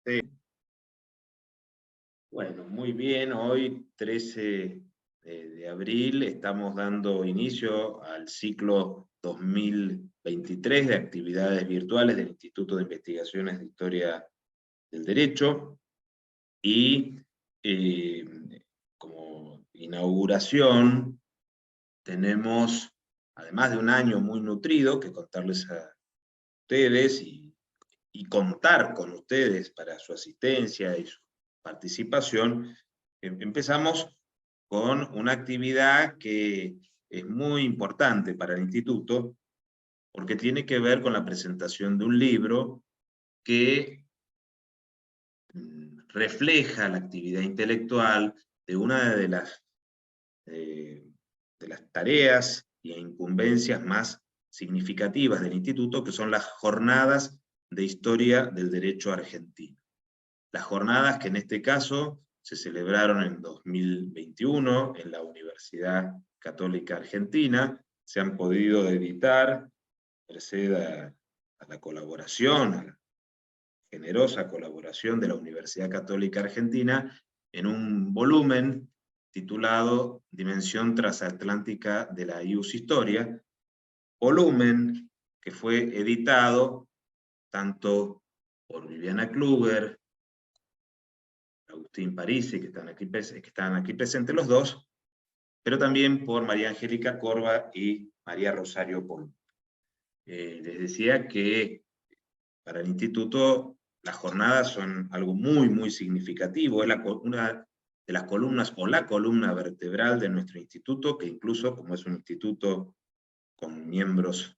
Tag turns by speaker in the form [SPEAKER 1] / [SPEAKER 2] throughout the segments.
[SPEAKER 1] Sí. Bueno, muy bien. Hoy, 13 de abril, estamos dando inicio al ciclo 2023 de actividades virtuales del Instituto de Investigaciones de Historia del Derecho. Y eh, como inauguración tenemos, además de un año muy nutrido, que contarles a ustedes y contar con ustedes para su asistencia y su participación. Empezamos con una actividad que es muy importante para el instituto, porque tiene que ver con la presentación de un libro que refleja la actividad intelectual de una de las tareas e incumbencias más significativas del instituto, que son las jornadas de historia del derecho argentino. Las jornadas que en este caso se celebraron en 2021 en la Universidad Católica Argentina, se han podido editar, merced a la colaboración, a la generosa colaboración de la Universidad Católica Argentina, en un volumen titulado Dimensión Transatlántica de la IUS Historia, volumen que fue editado tanto por Viviana Kluger, Agustín Parisi, que están aquí presentes los dos, pero también por María Angélica Corva y María Rosario Pol. Les decía que para el instituto las jornadas son algo muy, muy significativo, es una de las columnas o la columna vertebral de nuestro instituto, que incluso como es un instituto con miembros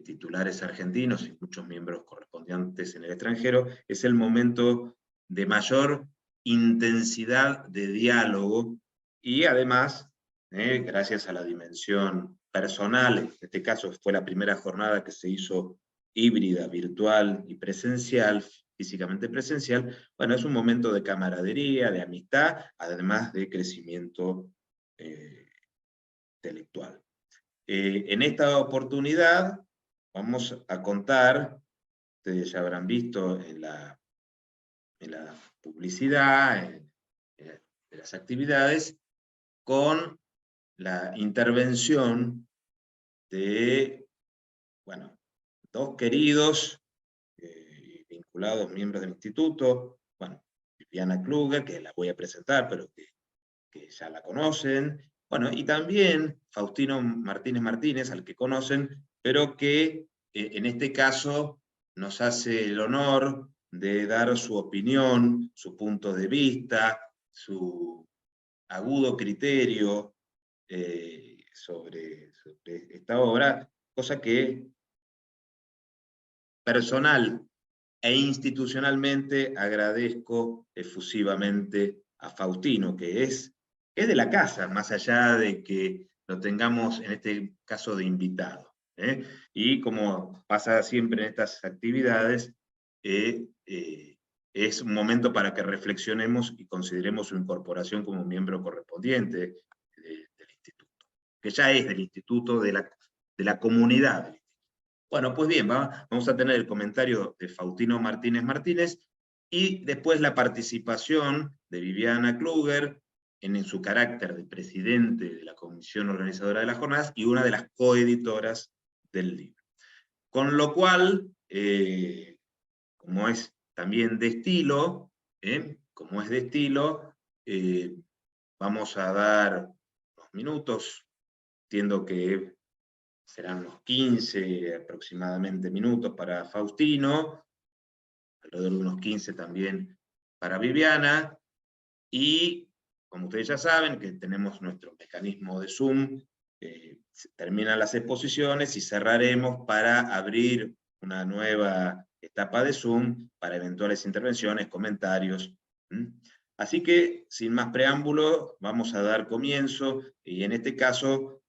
[SPEAKER 1] titulares argentinos y muchos miembros correspondientes en el extranjero, es el momento de mayor intensidad de diálogo y además, gracias a la dimensión personal, en este caso fue la primera jornada que se hizo híbrida, virtual y presencial, físicamente presencial, bueno, es un momento de camaradería, de amistad, además de crecimiento intelectual. En esta oportunidad vamos a contar, ustedes ya habrán visto en la publicidad, de las actividades, con la intervención de, bueno, dos queridos vinculados miembros del instituto, bueno, Viviana Kluger, que la voy a presentar, pero que ya la conocen, bueno, y también Faustino Martínez Martínez, al que conocen, pero que en este caso nos hace el honor de dar su opinión, su punto de vista, su agudo criterio sobre esta obra, cosa que personal e institucionalmente agradezco efusivamente a Faustino, que es de la casa, más allá de que lo tengamos en este caso de invitado. Y como pasa siempre en estas actividades, es un momento para que reflexionemos y consideremos su incorporación como miembro correspondiente del instituto, que ya es del instituto, de la comunidad. Bueno, pues bien, vamos a tener el comentario de Faustino Martínez Martínez y después la participación de Viviana Kluger en su carácter de presidente de la comisión organizadora de las jornadas y una de las coeditoras del libro. Con lo cual, como es también de estilo, vamos a dar unos minutos, entiendo que serán unos 15 aproximadamente minutos para Faustino, alrededor de unos 15 también para Viviana, y como ustedes ya saben, que tenemos nuestro mecanismo de Zoom, terminan las exposiciones y cerraremos para abrir una nueva etapa de Zoom para eventuales intervenciones, comentarios. Así que, sin más preámbulo, vamos a dar comienzo, y en este caso,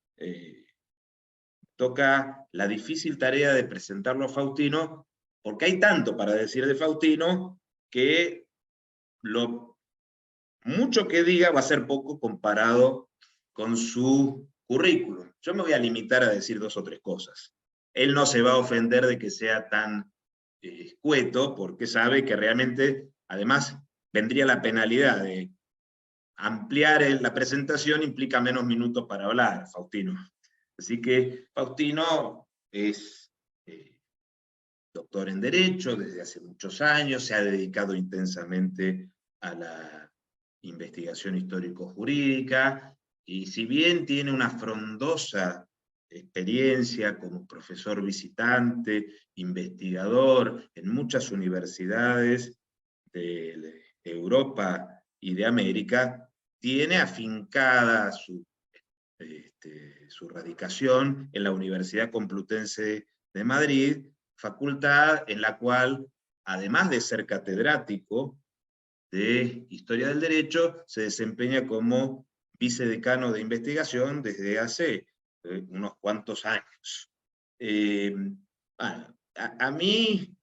[SPEAKER 1] toca la difícil tarea de presentarlo a Faustino, porque hay tanto para decir de Faustino que lo mucho que diga va a ser poco comparado con su currículum. Yo me voy a limitar a decir dos o tres cosas. Él no se va a ofender de que sea tan escueto, porque sabe que realmente, además, vendría la penalidad de ampliar la presentación, implica menos minutos para hablar, Faustino. Así que Faustino es doctor en Derecho desde hace muchos años, se ha dedicado intensamente a la investigación histórico-jurídica, y si bien tiene una frondosa experiencia como profesor visitante, investigador en muchas universidades de Europa y de América, tiene afincada su radicación en la Universidad Complutense de Madrid, facultad en la cual, además de ser catedrático de Historia del Derecho, se desempeña como vicedecano de investigación desde hace unos cuantos años. A mí,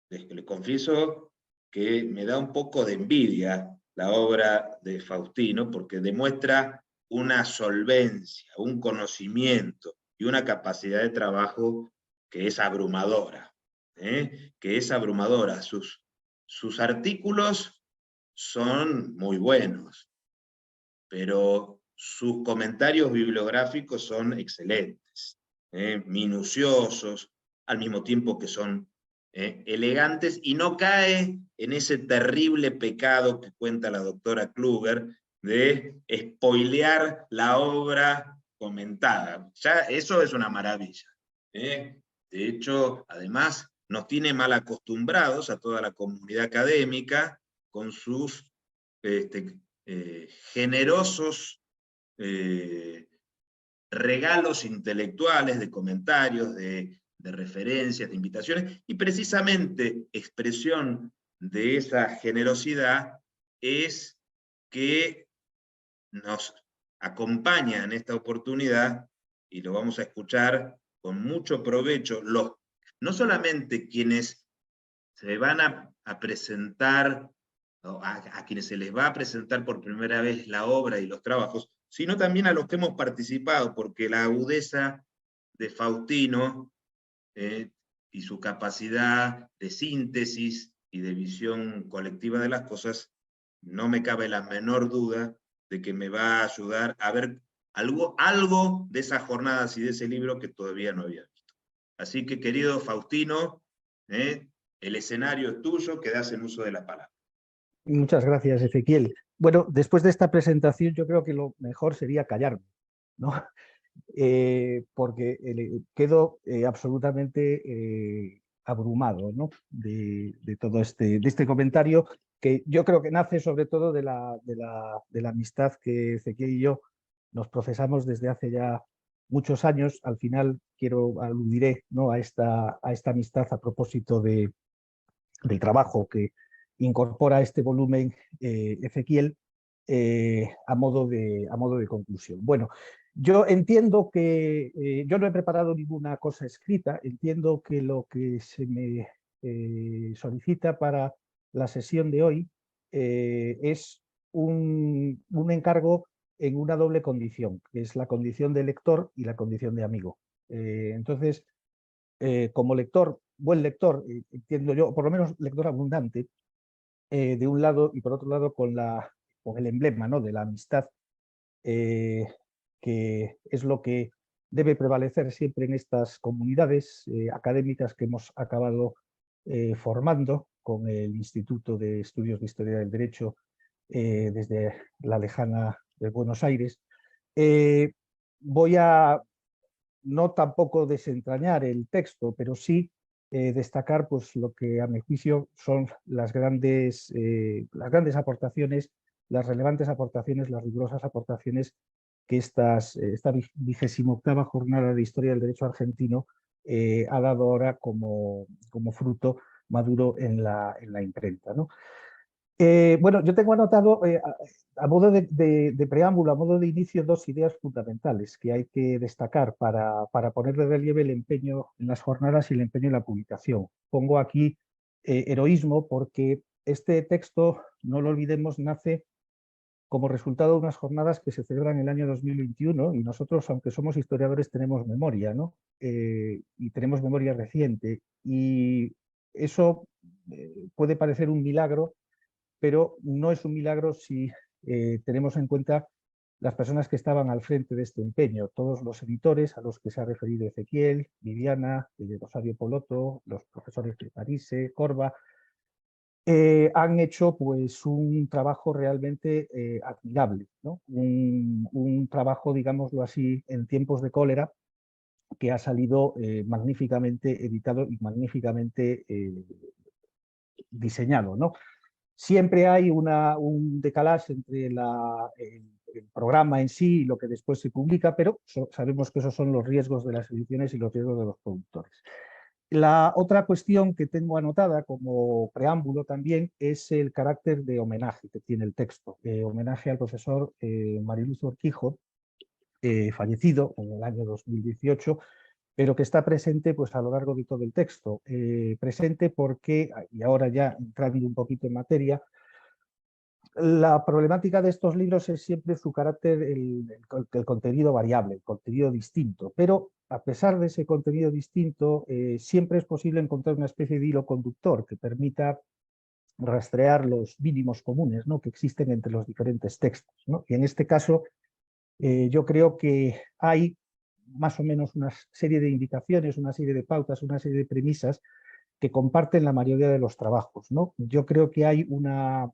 [SPEAKER 1] les confieso que me da un poco de envidia la obra de Faustino, porque demuestra una solvencia, un conocimiento y una capacidad de trabajo que es abrumadora, que es abrumadora. Sus artículos son muy buenos, pero sus comentarios bibliográficos son excelentes, minuciosos, al mismo tiempo que son elegantes, y no cae en ese terrible pecado que cuenta la doctora Kluger de spoilear la obra comentada. Ya eso es una maravilla. De hecho, además, nos tiene mal acostumbrados a toda la comunidad académica con sus generosos regalos intelectuales, de comentarios, de referencias, de invitaciones, y precisamente expresión de esa generosidad es que nos acompaña en esta oportunidad, y lo vamos a escuchar con mucho provecho, no solamente quienes se van a presentar, a quienes se les va a presentar por primera vez la obra y los trabajos, sino también a los que hemos participado, porque la agudeza de Faustino y su capacidad de síntesis y de visión colectiva de las cosas, no me cabe la menor duda de que me va a ayudar a ver algo de esas jornadas y de ese libro que todavía no había visto. Así que, querido Faustino, el escenario es tuyo, quedás en uso de la palabra.
[SPEAKER 2] Muchas gracias, Ezequiel. Bueno, después de esta presentación yo creo que lo mejor sería callarme, ¿no? Porque quedo absolutamente abrumado, ¿no? de todo de este comentario, que yo creo que nace sobre todo de la amistad que Ezequiel y yo nos profesamos desde hace ya muchos años. Al final aludiré, ¿no? a esta amistad a propósito del trabajo que incorpora este volumen Ezequiel a modo de conclusión. Bueno, yo entiendo que yo no he preparado ninguna cosa escrita, entiendo que lo que se me solicita para la sesión de hoy es un encargo en una doble condición, que es la condición de lector y la condición de amigo. Entonces, como lector, buen lector, entiendo yo, por lo menos lector abundante, de un lado, y por otro lado con el emblema, ¿no? de la amistad, que es lo que debe prevalecer siempre en estas comunidades académicas que hemos acabado formando con el Instituto de Estudios de Historia del Derecho desde la lejana de Buenos Aires. Voy a no tampoco desentrañar el texto, pero sí destacar pues, lo que a mi juicio son las grandes aportaciones, las relevantes aportaciones, las rigurosas aportaciones que esta 28ª jornada de Historia del Derecho Argentino ha dado ahora como fruto maduro en la imprenta, ¿no? Bueno, yo tengo anotado a modo de preámbulo, a modo de inicio, dos ideas fundamentales que hay que destacar para poner de relieve el empeño en las jornadas y el empeño en la publicación. Pongo aquí heroísmo porque este texto, no lo olvidemos, nace como resultado de unas jornadas que se celebran en el año 2021 y nosotros, aunque somos historiadores, tenemos memoria, ¿no? Y tenemos memoria reciente. Y Eso puede parecer un milagro, pero no es un milagro si tenemos en cuenta las personas que estaban al frente de este empeño, todos los editores a los que se ha referido Ezequiel, Viviana, Rosario Polotto, los profesores de Parise, Corba, han hecho pues un trabajo realmente admirable, ¿no? Un trabajo, digámoslo así, en tiempos de cólera, que ha salido magníficamente editado y magníficamente diseñado, ¿no? Siempre hay un decalaje entre el programa en sí y lo que después se publica, pero sabemos que esos son los riesgos de las ediciones y los riesgos de los productores. La otra cuestión que tengo anotada como preámbulo también es el carácter de homenaje que tiene el texto. Homenaje al profesor Mariluz Urquijo, fallecido en el año 2018, pero que está presente pues, a lo largo de todo el texto. Presente porque, y ahora ya entrando un poquito en materia, la problemática de estos libros es siempre su carácter, el contenido variable, el contenido distinto, pero a pesar de ese contenido distinto, siempre es posible encontrar una especie de hilo conductor que permita rastrear los mínimos comunes, ¿no?, que existen entre los diferentes textos, ¿no? Y en este caso, yo creo que hay más o menos una serie de indicaciones, una serie de pautas, una serie de premisas que comparten la mayoría de los trabajos, ¿no? Yo creo que hay una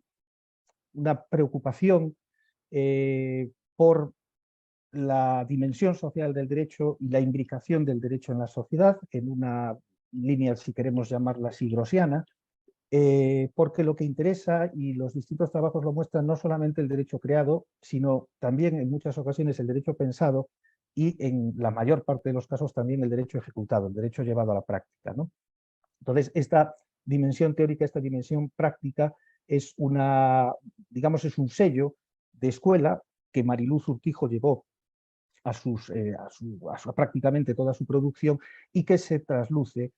[SPEAKER 2] preocupación por la dimensión social del derecho y la imbricación del derecho en la sociedad, en una línea, si queremos llamarla así, grosiana, porque lo que interesa, y los distintos trabajos lo muestran, no solamente el derecho creado, sino también en muchas ocasiones el derecho pensado y en la mayor parte de los casos también el derecho ejecutado, el derecho llevado a la práctica, ¿no? Entonces, esta dimensión teórica, esta dimensión práctica es digamos, es un sello de escuela que Mariluz Urquijo llevó a prácticamente toda su producción y que se trasluce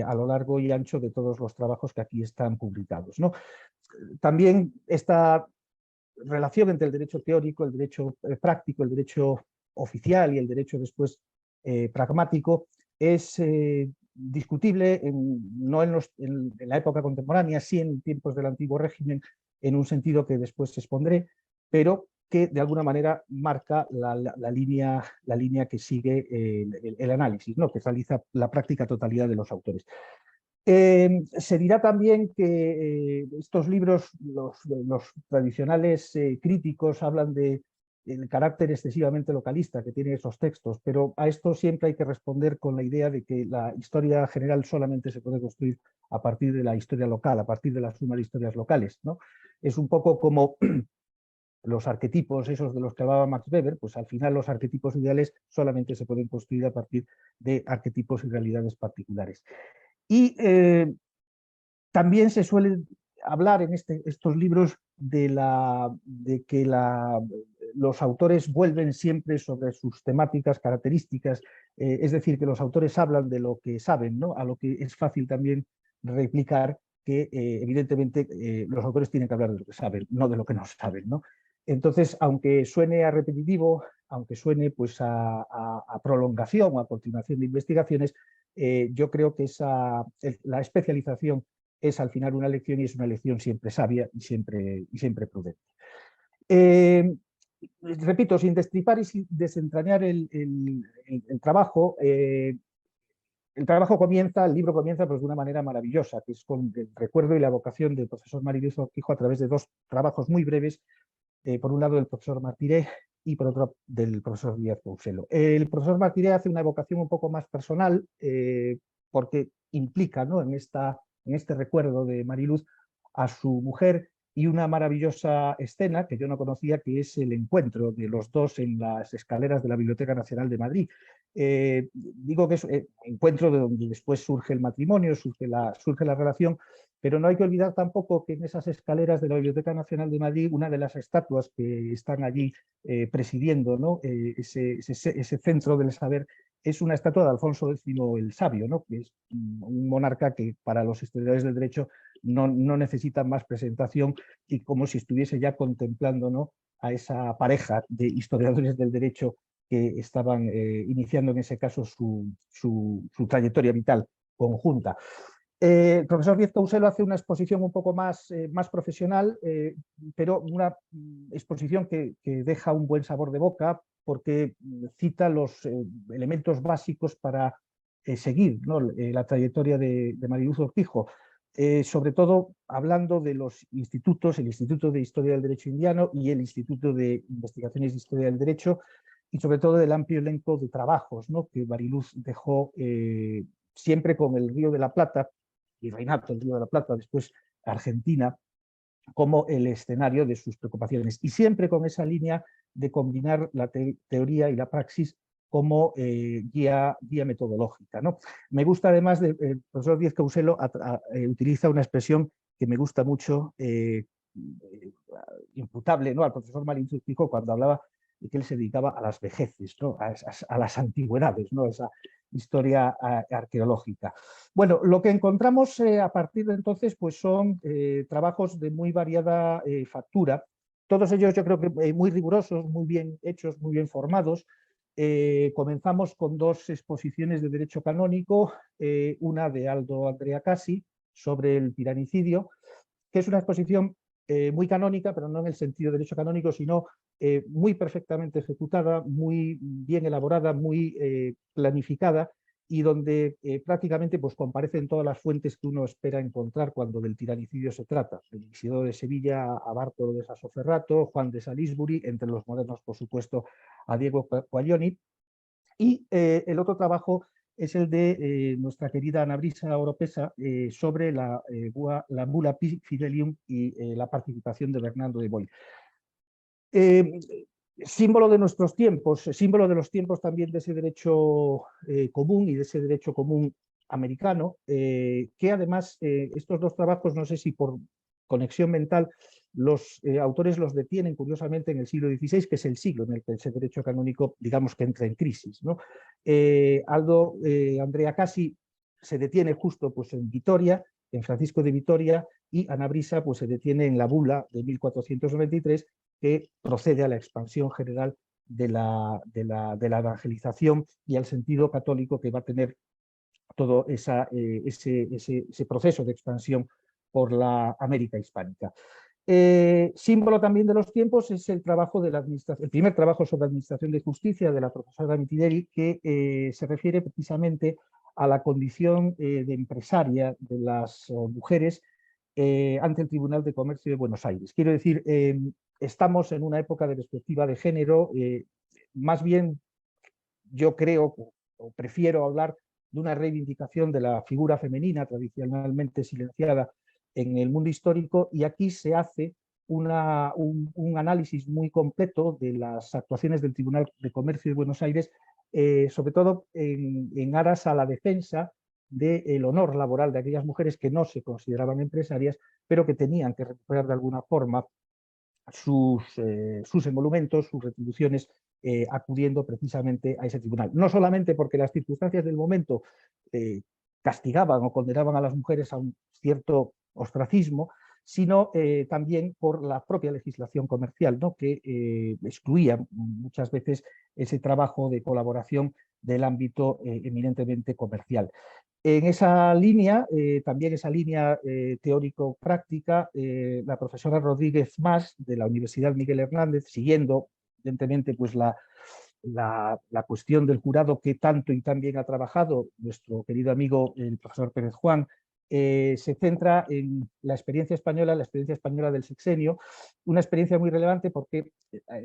[SPEAKER 2] a lo largo y ancho de todos los trabajos que aquí están publicados, ¿no? También esta relación entre el derecho teórico, el derecho práctico, el derecho oficial y el derecho después pragmático es discutible, no en la época contemporánea, sí en tiempos del antiguo régimen, en un sentido que después expondré, pero que de alguna manera marca la línea que sigue el análisis, ¿no?, que realiza la práctica totalidad de los autores. Se dirá también que estos libros, los tradicionales críticos, hablan del carácter excesivamente localista que tienen esos textos, pero a esto siempre hay que responder con la idea de que la historia general solamente se puede construir a partir de la historia local, a partir de la suma de historias locales, ¿no? Es un poco como los arquetipos, esos de los que hablaba Max Weber, pues al final los arquetipos ideales solamente se pueden construir a partir de arquetipos y realidades particulares. Y también se suele hablar en estos libros de que los autores vuelven siempre sobre sus temáticas, características, es decir, que los autores hablan de lo que saben, ¿no?, a lo que es fácil también replicar que evidentemente los autores tienen que hablar de lo que saben, no de lo que no saben, ¿no? Entonces, aunque suene a repetitivo, aunque suene pues a prolongación o a continuación de investigaciones, yo creo que la especialización es al final una lección, y es una lección siempre sabia y siempre prudente. Repito, sin destripar y sin desentrañar el trabajo, el libro comienza pues, de una manera maravillosa, que es con el recuerdo y la evocación del profesor Mariluz Urquijo a través de dos trabajos muy breves, por un lado del profesor Martiré y por otro del profesor Díaz Couselo. El profesor Martiré hace una evocación un poco más personal, porque implica, ¿no?, en este recuerdo de Mariluz a su mujer, y una maravillosa escena que yo no conocía, que es el encuentro de los dos en las escaleras de la Biblioteca Nacional de Madrid. Digo que es un encuentro de donde después surge el matrimonio, surge la relación, pero no hay que olvidar tampoco que en esas escaleras de la Biblioteca Nacional de Madrid, una de las estatuas que están allí presidiendo, ¿no?, ese centro del saber, es una estatua de Alfonso X el Sabio, ¿no?, que es un monarca que para los historiadores del derecho no necesita más presentación, y como si estuviese ya contemplando, ¿no?, a esa pareja de historiadores del derecho que estaban iniciando en ese caso su trayectoria vital conjunta. El profesor Díez Couselo hace una exposición un poco más profesional, pero una exposición que deja un buen sabor de boca porque cita los elementos básicos para seguir, ¿no?, la trayectoria de Mariluz Urquijo, sobre todo hablando de los institutos, el Instituto de Historia del Derecho Indiano y el Instituto de Investigaciones de Historia del Derecho, y sobre todo del amplio elenco de trabajos, ¿no?, que Mariluz dejó siempre con el Río de la Plata, y Reinato, el Río de la Plata, después Argentina, como el escenario de sus preocupaciones. Y siempre con esa línea de combinar la teoría y la praxis como guía metodológica, ¿no? Me gusta además, el profesor Díez Couselo utiliza una expresión que me gusta mucho, imputable, ¿no?, al profesor Mariluz Urquijo, cuando hablaba de que él se dedicaba a las vejeces, ¿no?, a las antigüedades, ¿no?, esa historia arqueológica. Bueno, lo que encontramos a partir de entonces pues son trabajos de muy variada factura, todos ellos yo creo que muy rigurosos, muy bien hechos, muy bien formados. Comenzamos con dos exposiciones de derecho canónico, una de Aldo Andrea Cassi sobre el tiranicidio, que es una exposición muy canónica, pero no en el sentido de derecho canónico, sino muy perfectamente ejecutada, muy bien elaborada, muy planificada, y donde prácticamente pues, comparecen todas las fuentes que uno espera encontrar cuando del tiranicidio se trata. El Isidoro de Sevilla, a Bártolo de Sassoferrato, Juan de Salisbury, entre los modernos, por supuesto, a Diego Quaglioni. Y el otro trabajo es el de nuestra querida Ana Brisa Oropesa sobre la Bula Fidelium y la participación de Bernardo de Boy. Símbolo de nuestros tiempos, símbolo de los tiempos también de ese derecho común y de ese derecho común americano, que además estos dos trabajos, no sé si por conexión mental, los autores los detienen curiosamente en el siglo XVI, que es el siglo en el que ese derecho canónico, digamos que entra en crisis, ¿no? Aldo Andrea Cassi se detiene justo pues, en Vitoria, en Francisco de Vitoria, y Ana Brisa pues, se detiene en la bula de 1493, que procede a la expansión general de la evangelización y al sentido católico que va a tener todo ese proceso de expansión por la América hispánica. Símbolo también de los tiempos es el trabajo de la administración, el primer trabajo sobre administración de justicia de la profesora Mitideri, que se refiere precisamente a la condición de empresaria de las mujeres ante el Tribunal de Comercio de Buenos Aires. Quiero decir, estamos en una época de perspectiva de género, más bien yo creo o prefiero hablar de una reivindicación de la figura femenina tradicionalmente silenciada en el mundo histórico, y aquí se hace un análisis muy completo de las actuaciones del Tribunal de Comercio de Buenos Aires, sobre todo en aras a la defensa del honor laboral de aquellas mujeres que no se consideraban empresarias, pero que tenían que recuperar de alguna forma sus emolumentos, sus retribuciones, acudiendo precisamente a ese tribunal. No solamente porque las circunstancias del momento castigaban o condenaban a las mujeres a un cierto ostracismo, sino también por la propia legislación comercial, ¿no?, que excluía muchas veces ese trabajo de colaboración del ámbito eminentemente comercial. En esa línea, también esa línea teórico-práctica, la profesora Rodríguez Mas, de la Universidad Miguel Hernández, siguiendo evidentemente pues, la cuestión del jurado que tanto y tan bien ha trabajado nuestro querido amigo el profesor Pérez Juan, se centra en la experiencia española del sexenio, una experiencia muy relevante porque,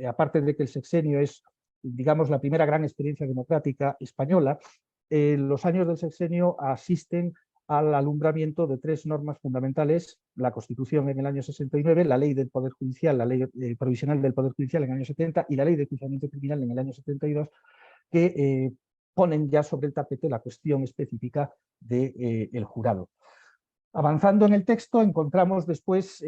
[SPEAKER 2] aparte de que el sexenio es, digamos, la primera gran experiencia democrática española, los años del sexenio asisten al alumbramiento de tres normas fundamentales: la Constitución en el año 69, la Ley del Poder Judicial, la Ley Provisional del Poder Judicial en el año 70 y la Ley de Enjuiciamiento Criminal en el año 72, que ponen ya sobre el tapete la cuestión específica del jurado. Avanzando en el texto, encontramos después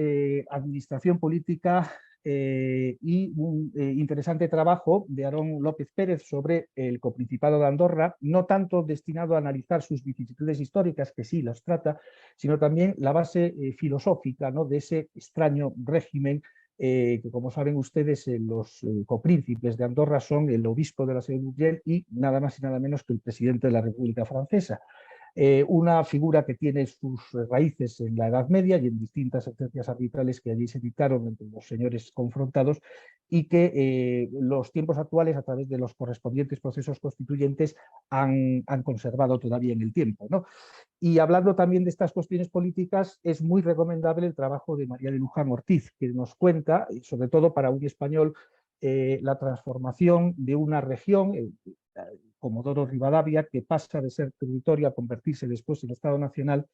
[SPEAKER 2] administración política y un interesante trabajo de Aarón López Pérez sobre el coprincipado de Andorra, no tanto destinado a analizar sus vicisitudes históricas, que sí las trata, sino también la base filosófica, ¿no?, de ese extraño régimen que, como saben ustedes, los copríncipes de Andorra son el obispo de la Seu d'Urgell y nada más y nada menos que el presidente de la República Francesa. Una figura que tiene sus raíces en la Edad Media y en distintas sentencias arbitrales que allí se dictaron entre los señores confrontados, y que los tiempos actuales, a través de los correspondientes procesos constituyentes, han conservado todavía en el tiempo, ¿no? Y hablando también de estas cuestiones políticas, es muy recomendable el trabajo de María de Luján Ortiz, que nos cuenta, sobre todo para un español, la transformación de una región, Comodoro Rivadavia, que pasa de ser territorio a convertirse después en Estado Nacional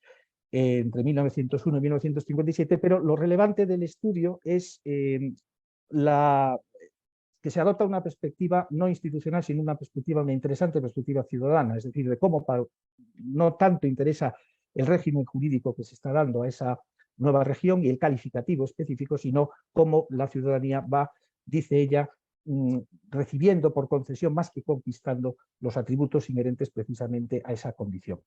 [SPEAKER 2] entre 1901 y 1957, pero lo relevante del estudio es que se adopta una perspectiva no institucional, sino una interesante perspectiva ciudadana, es decir, de cómo no tanto interesa el régimen jurídico que se está dando a esa nueva región y el calificativo específico, sino cómo la ciudadanía va, dice ella, recibiendo por concesión más que conquistando los atributos inherentes precisamente a esa condición.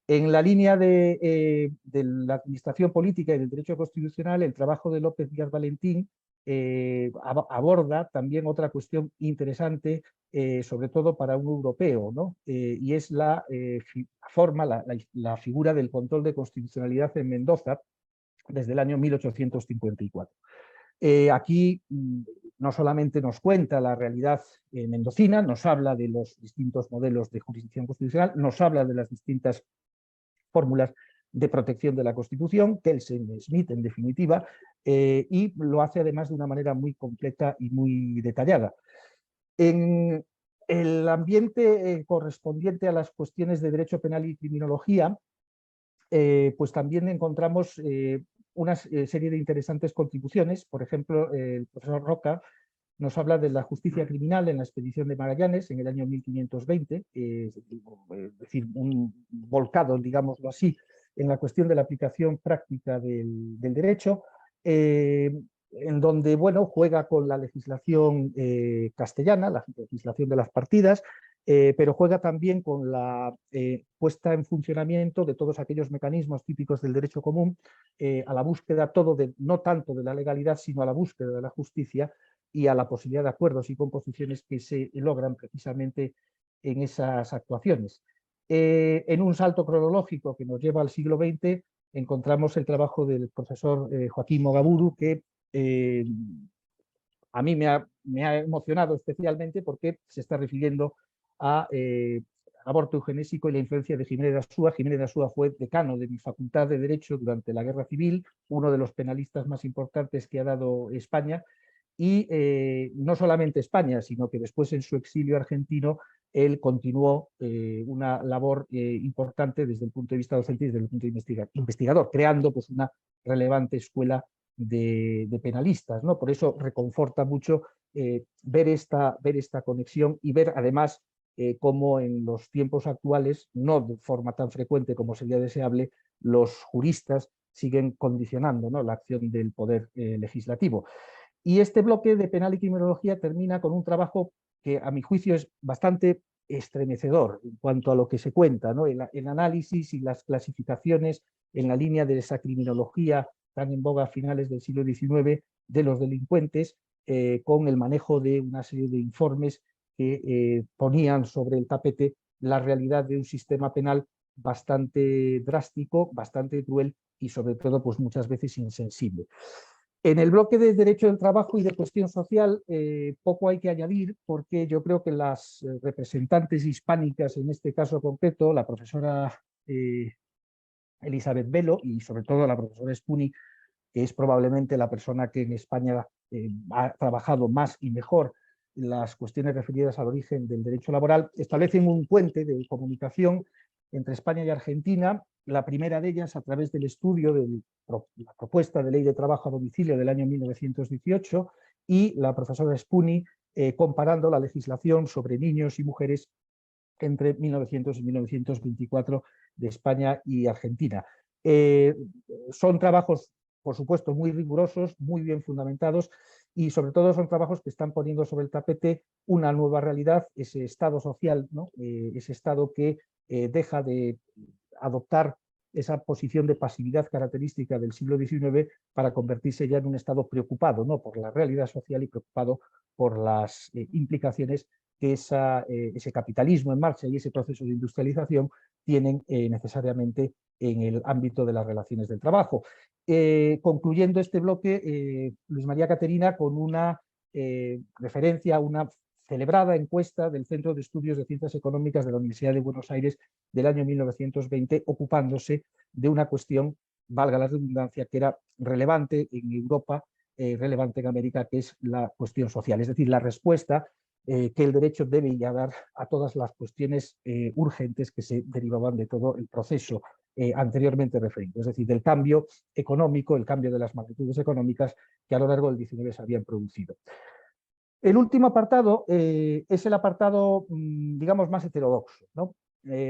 [SPEAKER 2] En la línea de la administración política y del derecho constitucional, el trabajo de López Díaz Valentín aborda también otra cuestión interesante, sobre todo para un europeo, ¿no? Y es la figura del control de constitucionalidad en Mendoza desde el año 1854. Aquí no solamente nos cuenta la realidad mendocina, nos habla de los distintos modelos de jurisdicción constitucional, nos habla de las distintas fórmulas de protección de la Constitución, Kelsen Smith en definitiva, y lo hace además de una manera muy completa y muy detallada. En el ambiente correspondiente a las cuestiones de derecho penal y criminología, pues también encontramos una serie de interesantes contribuciones. Por ejemplo, el profesor Roca nos habla de la justicia criminal en la expedición de Magallanes en el año 1520, es decir, un volcado, digámoslo así, en la cuestión de la aplicación práctica del derecho, en donde, bueno, juega con la legislación castellana, la legislación de las partidas, pero juega también con la puesta en funcionamiento de todos aquellos mecanismos típicos del derecho común, a la búsqueda no tanto de la legalidad, sino a la búsqueda de la justicia y a la posibilidad de acuerdos y composiciones que se logran precisamente en esas actuaciones. En un salto cronológico que nos lleva al siglo XX, encontramos el trabajo del profesor Joaquín Mogaburu, que a mí me ha emocionado especialmente porque se está refiriendo a aborto eugenésico y la influencia de Jiménez de Asúa. Jiménez de Asúa fue decano de mi facultad de Derecho durante la Guerra Civil, uno de los penalistas más importantes que ha dado España, y no solamente España, sino que después en su exilio argentino él continuó una labor importante desde el punto de vista docente y desde el punto de vista investigador, creando pues una relevante escuela de penalistas, ¿no? Por eso reconforta mucho ver esta conexión y ver además cómo en los tiempos actuales, no de forma tan frecuente como sería deseable, los juristas siguen condicionando, ¿no?, la acción del poder legislativo. Y este bloque de penal y criminología termina con un trabajo que a mi juicio es bastante estremecedor en cuanto a lo que se cuenta, ¿no? El análisis y las clasificaciones en la línea de esa criminología tan en boga a finales del siglo XIX de los delincuentes, con el manejo de una serie de informes que ponían sobre el tapete la realidad de un sistema penal bastante drástico, bastante cruel y sobre todo pues muchas veces insensible. En el bloque de derecho del trabajo y de cuestión social, poco hay que añadir, porque yo creo que las representantes hispánicas, en este caso concreto, la profesora Elizabeth Velo y sobre todo la profesora Spuni, que es probablemente la persona que en España ha trabajado más y mejor las cuestiones referidas al origen del derecho laboral, establecen un puente de comunicación entre España y Argentina. La primera de ellas a través del estudio de la propuesta de ley de trabajo a domicilio del año 1918 y la profesora Spuni comparando la legislación sobre niños y mujeres entre 1900 y 1924 de España y Argentina. Son trabajos, por supuesto, muy rigurosos, muy bien fundamentados y sobre todo son trabajos que están poniendo sobre el tapete una nueva realidad, ese Estado social, ¿no? Ese Estado que deja de adoptar esa posición de pasividad característica del siglo XIX para convertirse ya en un Estado preocupado, ¿no?, por la realidad social y preocupado por las implicaciones que ese capitalismo en marcha y ese proceso de industrialización tienen necesariamente en el ámbito de las relaciones del trabajo. Concluyendo este bloque, Luis María Caterina, con una referencia a una celebrada encuesta del Centro de Estudios de Ciencias Económicas de la Universidad de Buenos Aires del año 1920, ocupándose de una cuestión, valga la redundancia, que era relevante en Europa, relevante en América, que es la cuestión social, es decir, la respuesta que el derecho debe ya dar a todas las cuestiones urgentes que se derivaban de todo el proceso anteriormente referido, es decir, del cambio económico, el cambio de las magnitudes económicas que a lo largo del XIX se habían producido. El último apartado es el apartado, digamos, más heterodoxo, ¿no?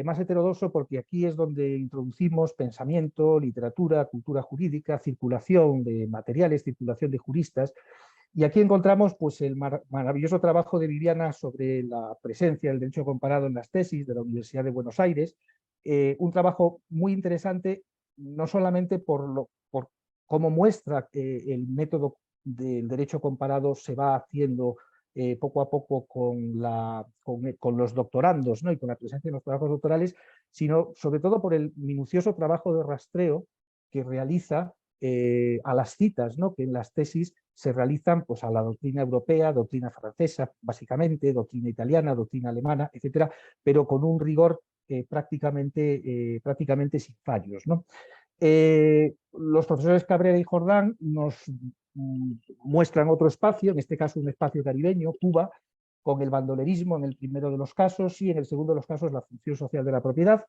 [SPEAKER 2] Más heterodoxo porque aquí es donde introducimos pensamiento, literatura, cultura jurídica, circulación de materiales, circulación de juristas, y aquí encontramos pues, el maravilloso trabajo de Viviana sobre la presencia del derecho comparado en las tesis de la Universidad de Buenos Aires, un trabajo muy interesante, no solamente por cómo muestra el método del derecho comparado se va haciendo poco a poco con los doctorandos, ¿no? Y con la presencia de los trabajos doctorales, sino sobre todo por el minucioso trabajo de rastreo que realiza a las citas, ¿no? Que en las tesis se realizan pues, a la doctrina europea, doctrina francesa, básicamente, doctrina italiana, doctrina alemana, etcétera, pero con un rigor prácticamente sin fallos, ¿no? Los profesores Cabrera y Jordán nos muestran otro espacio, en este caso un espacio caribeño, Cuba, con el bandolerismo en el primero de los casos y en el segundo de los casos la función social de la propiedad.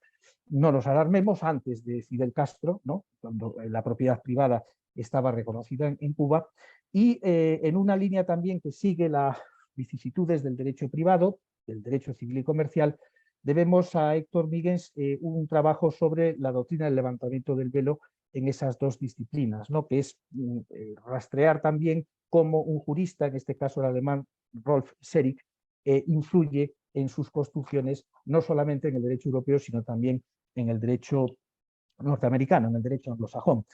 [SPEAKER 2] No nos alarmemos, antes de Fidel Castro, ¿no? Cuando la propiedad privada estaba reconocida en Cuba, y en una línea también que sigue las vicisitudes del derecho privado, del derecho civil y comercial, debemos a Héctor Míguez un trabajo sobre la doctrina del levantamiento del velo en esas dos disciplinas, ¿no? Que es rastrear también cómo un jurista, en este caso el alemán Rolf Serig, influye en sus construcciones, no solamente en el derecho europeo, sino también en el derecho norteamericano, en el derecho anglosajón.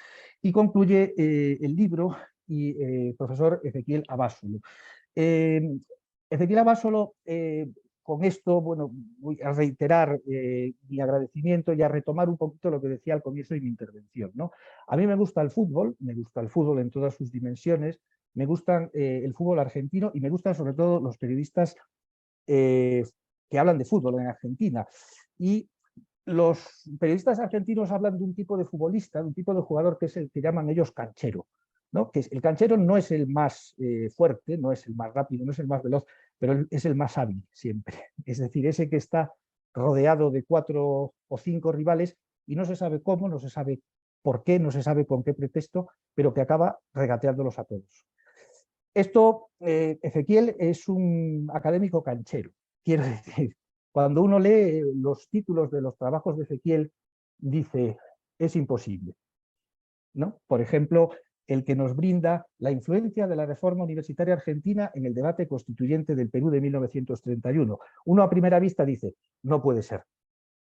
[SPEAKER 2] Y concluye el libro y profesor Ezequiel Abasolo. Ezequiel Abasolo, con esto, bueno, voy a reiterar mi agradecimiento y a retomar un poquito lo que decía al comienzo de mi intervención, ¿no? A mí me gusta el fútbol en todas sus dimensiones, me gusta el fútbol argentino y me gustan sobre todo los periodistas que hablan de fútbol en Argentina. Y los periodistas argentinos hablan de un tipo de futbolista, de un tipo de jugador que es el que llaman ellos canchero, ¿no? Que el canchero no es el más fuerte, no es el más rápido, no es el más veloz, pero es el más hábil siempre. Es decir, ese que está rodeado de 4 o 5 rivales y no se sabe cómo, no se sabe por qué, no se sabe con qué pretexto, pero que acaba regateándolos a todos. Esto, Ezequiel es un académico canchero, quiero decir. Cuando uno lee los títulos de los trabajos de Ezequiel, dice, es imposible, ¿no? Por ejemplo, el que nos brinda la influencia de la reforma universitaria argentina en el debate constituyente del Perú de 1931. Uno a primera vista dice, no puede ser.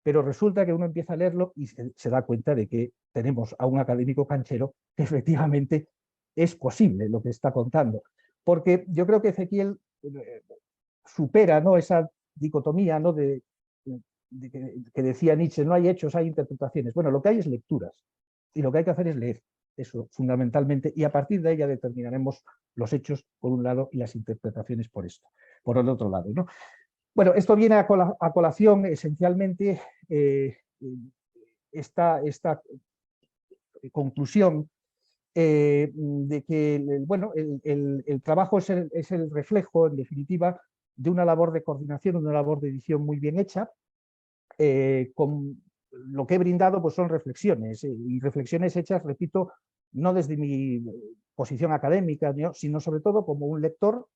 [SPEAKER 2] Pero resulta que uno empieza a leerlo y se da cuenta de que tenemos a un académico canchero que efectivamente es posible lo que está contando. Porque yo creo que Ezequiel supera, ¿no?, esa dicotomía, ¿no?, que decía Nietzsche, no hay hechos, hay interpretaciones. Bueno, lo que hay es lecturas y lo que hay que hacer es leer eso fundamentalmente y a partir de ahí ya determinaremos los hechos por un lado y las interpretaciones por el otro lado, ¿no? Bueno, esto viene a colación esencialmente esta conclusión de que bueno, el trabajo es el reflejo, en definitiva, de una labor de coordinación, una labor de edición muy bien hecha. Con lo que he brindado pues son reflexiones, y reflexiones hechas, repito, no desde mi posición académica, sino sobre todo como un lector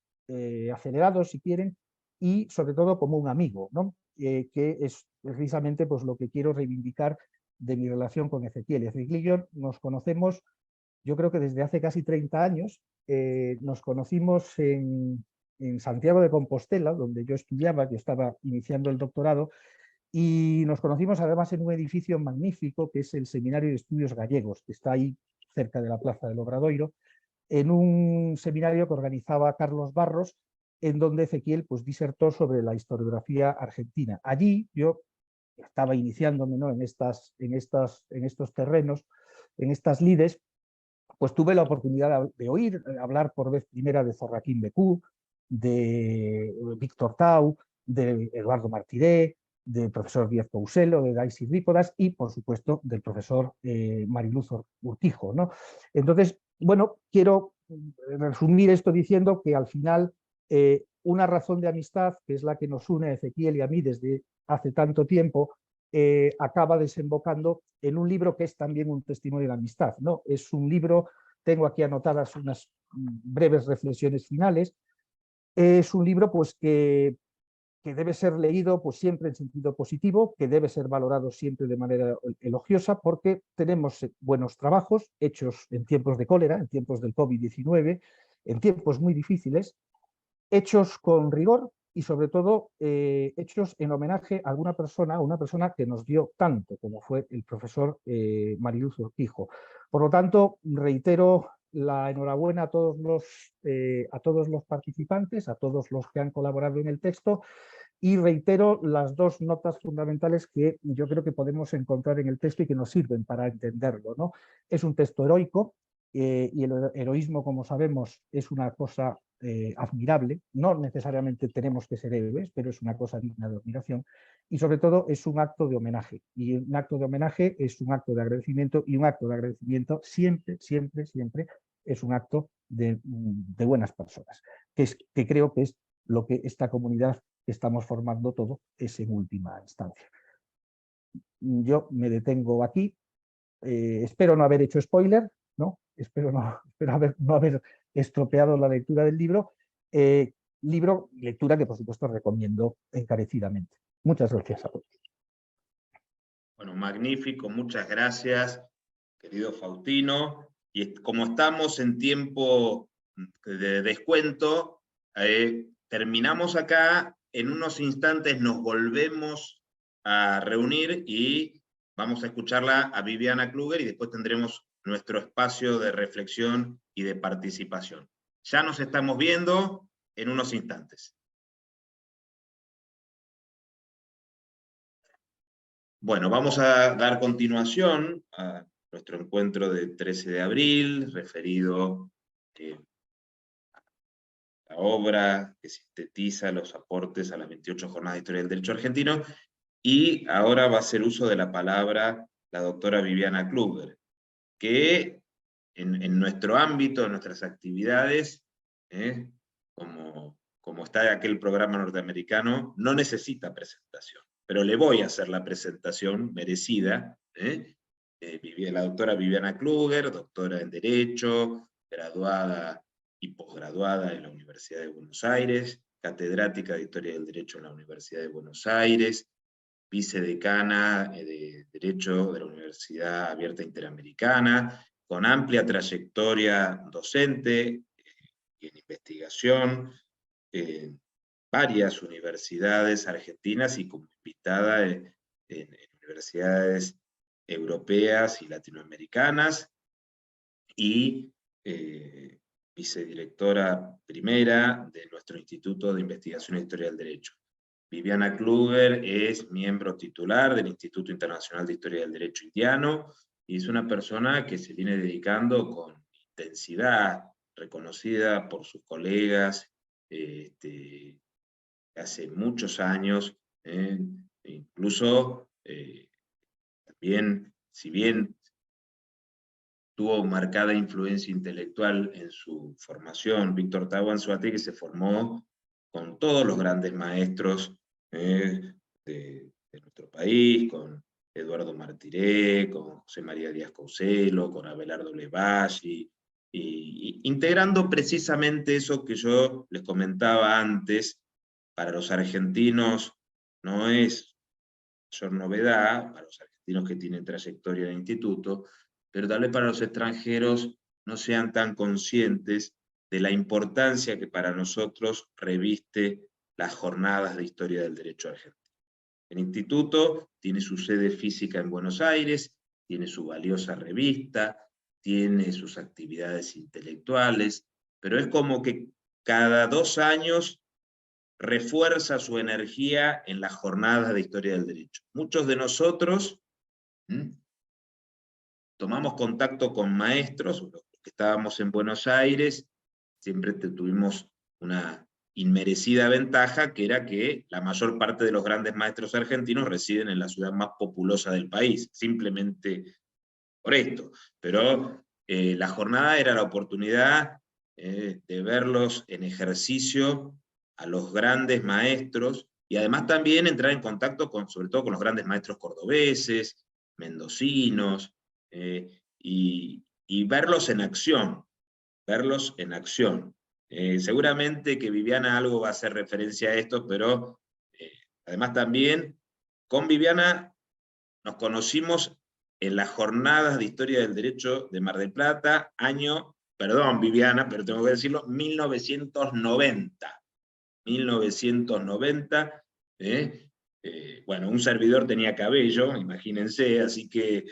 [SPEAKER 2] acelerado, si quieren, y sobre todo como un amigo, ¿no? Que es precisamente pues, lo que quiero reivindicar de mi relación con Ezequiel. Ezequiel y yo nos conocemos, yo creo que desde hace casi 30 años, nos conocimos en Santiago de Compostela, donde yo estudiaba, que estaba iniciando el doctorado, y nos conocimos además en un edificio magnífico que es el Seminario de Estudios Gallegos, que está ahí cerca de la Plaza del Obradoiro, en un seminario que organizaba Carlos Barros en donde Ezequiel pues, disertó sobre la historiografía argentina. Allí yo estaba iniciándome, ¿no?, en estos terrenos, en estas lides, pues tuve la oportunidad de oír hablar por vez primera de Zorraquín Becú, de Víctor Tau, de Eduardo Martiré, del profesor Díaz Couselo, de Daisy Rípodas y, por supuesto, del profesor Mariluz Urquijo, ¿no? Entonces, bueno, quiero resumir esto diciendo que al final una razón de amistad, que es la que nos une a Ezequiel y a mí desde hace tanto tiempo, acaba desembocando en un libro que es también un testimonio de amistad, ¿no? Es un libro, tengo aquí anotadas unas breves reflexiones finales, es un libro pues que debe ser leído pues siempre en sentido positivo, que debe ser valorado siempre de manera elogiosa, porque tenemos buenos trabajos hechos en tiempos de cólera, en tiempos del COVID-19, en tiempos muy difíciles, hechos con rigor y sobre todo hechos en homenaje a una persona que nos dio tanto, como fue el profesor Mariluz Urquijo. Por lo tanto, reitero la enhorabuena a todos los participantes, a todos los que han colaborado en el texto, y reitero las dos notas fundamentales que yo creo que podemos encontrar en el texto y que nos sirven para entenderlo, ¿no? Es un texto heroico, y el heroísmo, como sabemos, es una cosa admirable. No necesariamente tenemos que ser héroes, pero es una cosa digna de admiración. Y sobre todo es un acto de homenaje. Y un acto de homenaje es un acto de agradecimiento, y un acto de agradecimiento siempre, siempre, siempre es un acto de buenas personas, que creo que es lo que esta comunidad que estamos formando todo es en última instancia. Yo me detengo aquí. Espero no haber hecho spoiler, ¿no? Espero no haber estropeado la lectura del libro. Lectura que por supuesto recomiendo encarecidamente. Muchas gracias a todos.
[SPEAKER 1] Bueno, magnífico, muchas gracias, querido Faustino. Y como estamos en tiempo de descuento, terminamos acá. En unos instantes nos volvemos a reunir y vamos a escucharla a Viviana Kluger y después tendremos nuestro espacio de reflexión y de participación. Ya nos estamos viendo en unos instantes. Bueno, vamos a dar continuación a nuestro encuentro del 13 de abril, referido a la obra que sintetiza los aportes a las 28 jornadas de historia del derecho argentino, y ahora va a hacer uso de la palabra la doctora Viviana Kluger, que en nuestro ámbito, en nuestras actividades, como está aquel programa norteamericano, no necesita presentación, pero le voy a hacer la presentación merecida. La doctora Viviana Kluger, doctora en Derecho, graduada y posgraduada en la Universidad de Buenos Aires, catedrática de Historia del Derecho en la Universidad de Buenos Aires, vicedecana de Derecho de la Universidad Abierta Interamericana, con amplia trayectoria docente y en investigación en varias universidades argentinas y como invitada en universidades europeas y latinoamericanas, y vicedirectora primera de nuestro Instituto de Investigación e Historia del Derecho. Viviana Kluger es miembro titular del Instituto Internacional de Historia del Derecho Indiano, y es una persona que se viene dedicando con intensidad, reconocida por sus colegas, hace muchos años, incluso también, si bien tuvo marcada influencia intelectual en su formación, Víctor Tau Anzoátegui se formó con todos los grandes maestros de nuestro país, con Eduardo Martiré, con José María Díaz Couselo, con Abelardo Levalli, y integrando precisamente eso que yo les comentaba antes. Para los argentinos no es mayor novedad, para los argentinos que tienen trayectoria en el instituto, pero tal vez para los extranjeros no sean tan conscientes de la importancia que para nosotros reviste las jornadas de historia del derecho argentino. El instituto tiene su sede física en Buenos Aires, tiene su valiosa revista, tiene sus actividades intelectuales, pero es como que cada 2 años refuerza su energía en las jornadas de historia del derecho. Muchos de nosotros tomamos contacto con maestros, los que estábamos en Buenos Aires, siempre tuvimos una inmerecida ventaja, que era que la mayor parte de los grandes maestros argentinos residen en la ciudad más populosa del país, simplemente por esto. Pero la jornada era la oportunidad de verlos en ejercicio a los grandes maestros, y además también entrar en contacto sobre todo con los grandes maestros cordobeses, mendocinos, y verlos en acción, verlos en acción. Seguramente que Viviana algo va a hacer referencia a esto, pero además también con Viviana nos conocimos en las jornadas de historia del derecho de Mar del Plata, año, perdón Viviana, pero tengo que decirlo, 1990. 1990, bueno, un servidor tenía cabello, imagínense, así que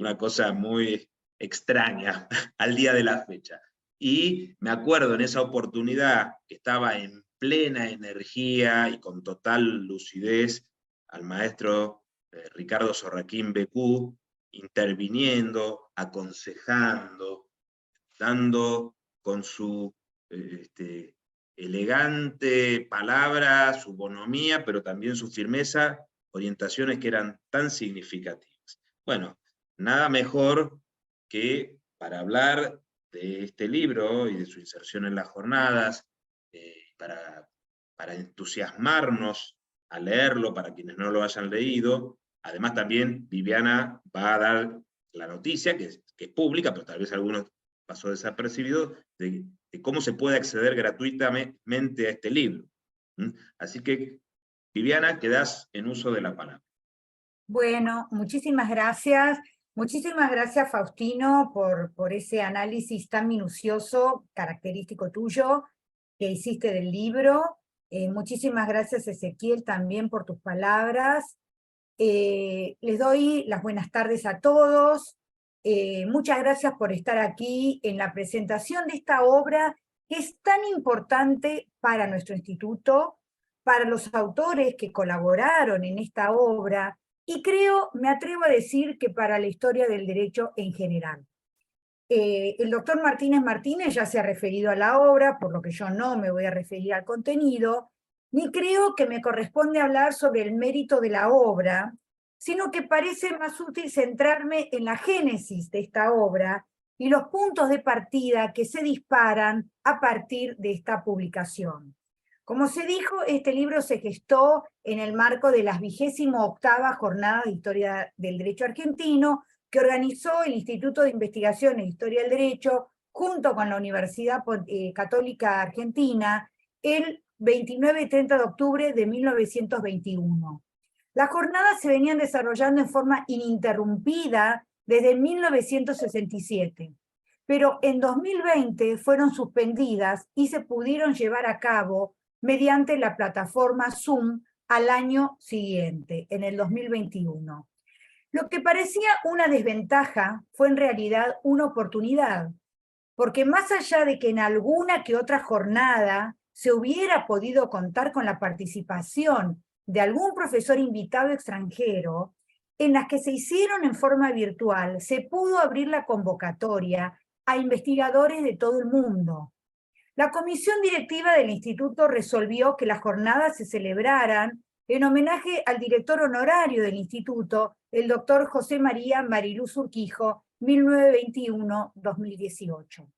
[SPEAKER 1] una cosa muy extraña al día de la fecha. Y me acuerdo en esa oportunidad que estaba en plena energía y con total lucidez al maestro Ricardo Sorraquín Becú, interviniendo, aconsejando, dando con su elegante palabra, su bonomía, pero también su firmeza, orientaciones que eran tan significativas. Bueno, nada mejor que para hablar de este libro y de su inserción en las jornadas, para entusiasmarnos a leerlo, para quienes no lo hayan leído. Además también Viviana va a dar la noticia, que es pública, pero tal vez algunos pasó desapercibido, de cómo se puede acceder gratuitamente a este libro. Así que, Viviana, quedás en uso de la palabra.
[SPEAKER 3] Bueno, muchísimas gracias. Muchísimas gracias, Faustino, por ese análisis tan minucioso, característico tuyo, que hiciste del libro. Muchísimas gracias, Ezequiel, también por tus palabras. Les doy las buenas tardes a todos. Muchas gracias por estar aquí en la presentación de esta obra que es tan importante para nuestro instituto, para los autores que colaboraron en esta obra, y creo, me atrevo a decir que para la historia del derecho en general. El doctor Martínez Martínez ya se ha referido a la obra, por lo que yo no me voy a referir al contenido, ni creo que me corresponde hablar sobre el mérito de la obra, sino que parece más útil centrarme en la génesis de esta obra y los puntos de partida que se disparan a partir de esta publicación. Como se dijo, este libro se gestó en el marco de las 28ª Jornadas de Historia del Derecho Argentino, que organizó el Instituto de Investigaciones de Historia del Derecho, junto con la Universidad Católica Argentina, el 29 y 30 de octubre de 1921. Las jornadas se venían desarrollando en forma ininterrumpida desde 1967, pero en 2020 fueron suspendidas y se pudieron llevar a cabo mediante la plataforma Zoom al año siguiente, en el 2021. Lo que parecía una desventaja fue en realidad una oportunidad, porque más allá de que en alguna que otra jornada se hubiera podido contar con la participación de algún profesor invitado extranjero, en las que se hicieron en forma virtual, se pudo abrir la convocatoria a investigadores de todo el mundo. La comisión directiva del instituto resolvió que las jornadas se celebraran en homenaje al director honorario del instituto, el doctor José María Mariluz Urquijo, 1921-2018.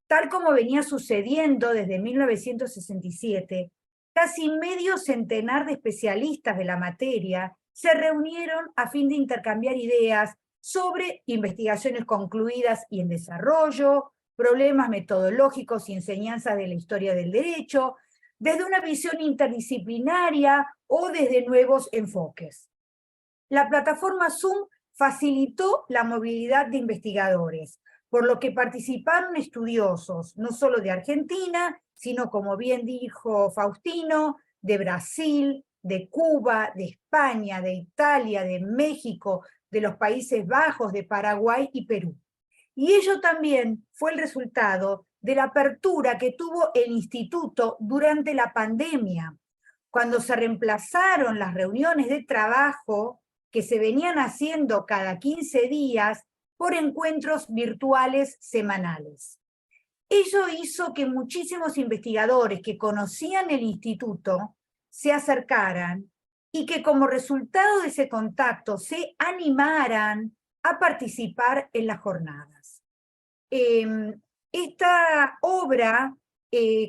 [SPEAKER 3] Tal como venía sucediendo desde 1967, casi medio centenar de especialistas de la materia se reunieron a fin de intercambiar ideas sobre investigaciones concluidas y en desarrollo, problemas metodológicos y enseñanzas de la historia del derecho, desde una visión interdisciplinaria o desde nuevos enfoques. La plataforma Zoom facilitó la movilidad de investigadores, por lo que participaron estudiosos no solo de Argentina, sino, como bien dijo Faustino, de Brasil, de Cuba, de España, de Italia, de México, de los Países Bajos, de Paraguay y Perú. Y ello también fue el resultado de la apertura que tuvo el instituto durante la pandemia, cuando se reemplazaron las reuniones de trabajo que se venían haciendo cada 15 días por encuentros virtuales semanales. Ello hizo que muchísimos investigadores que conocían el instituto se acercaran y que como resultado de ese contacto se animaran a participar en las jornadas. Esta obra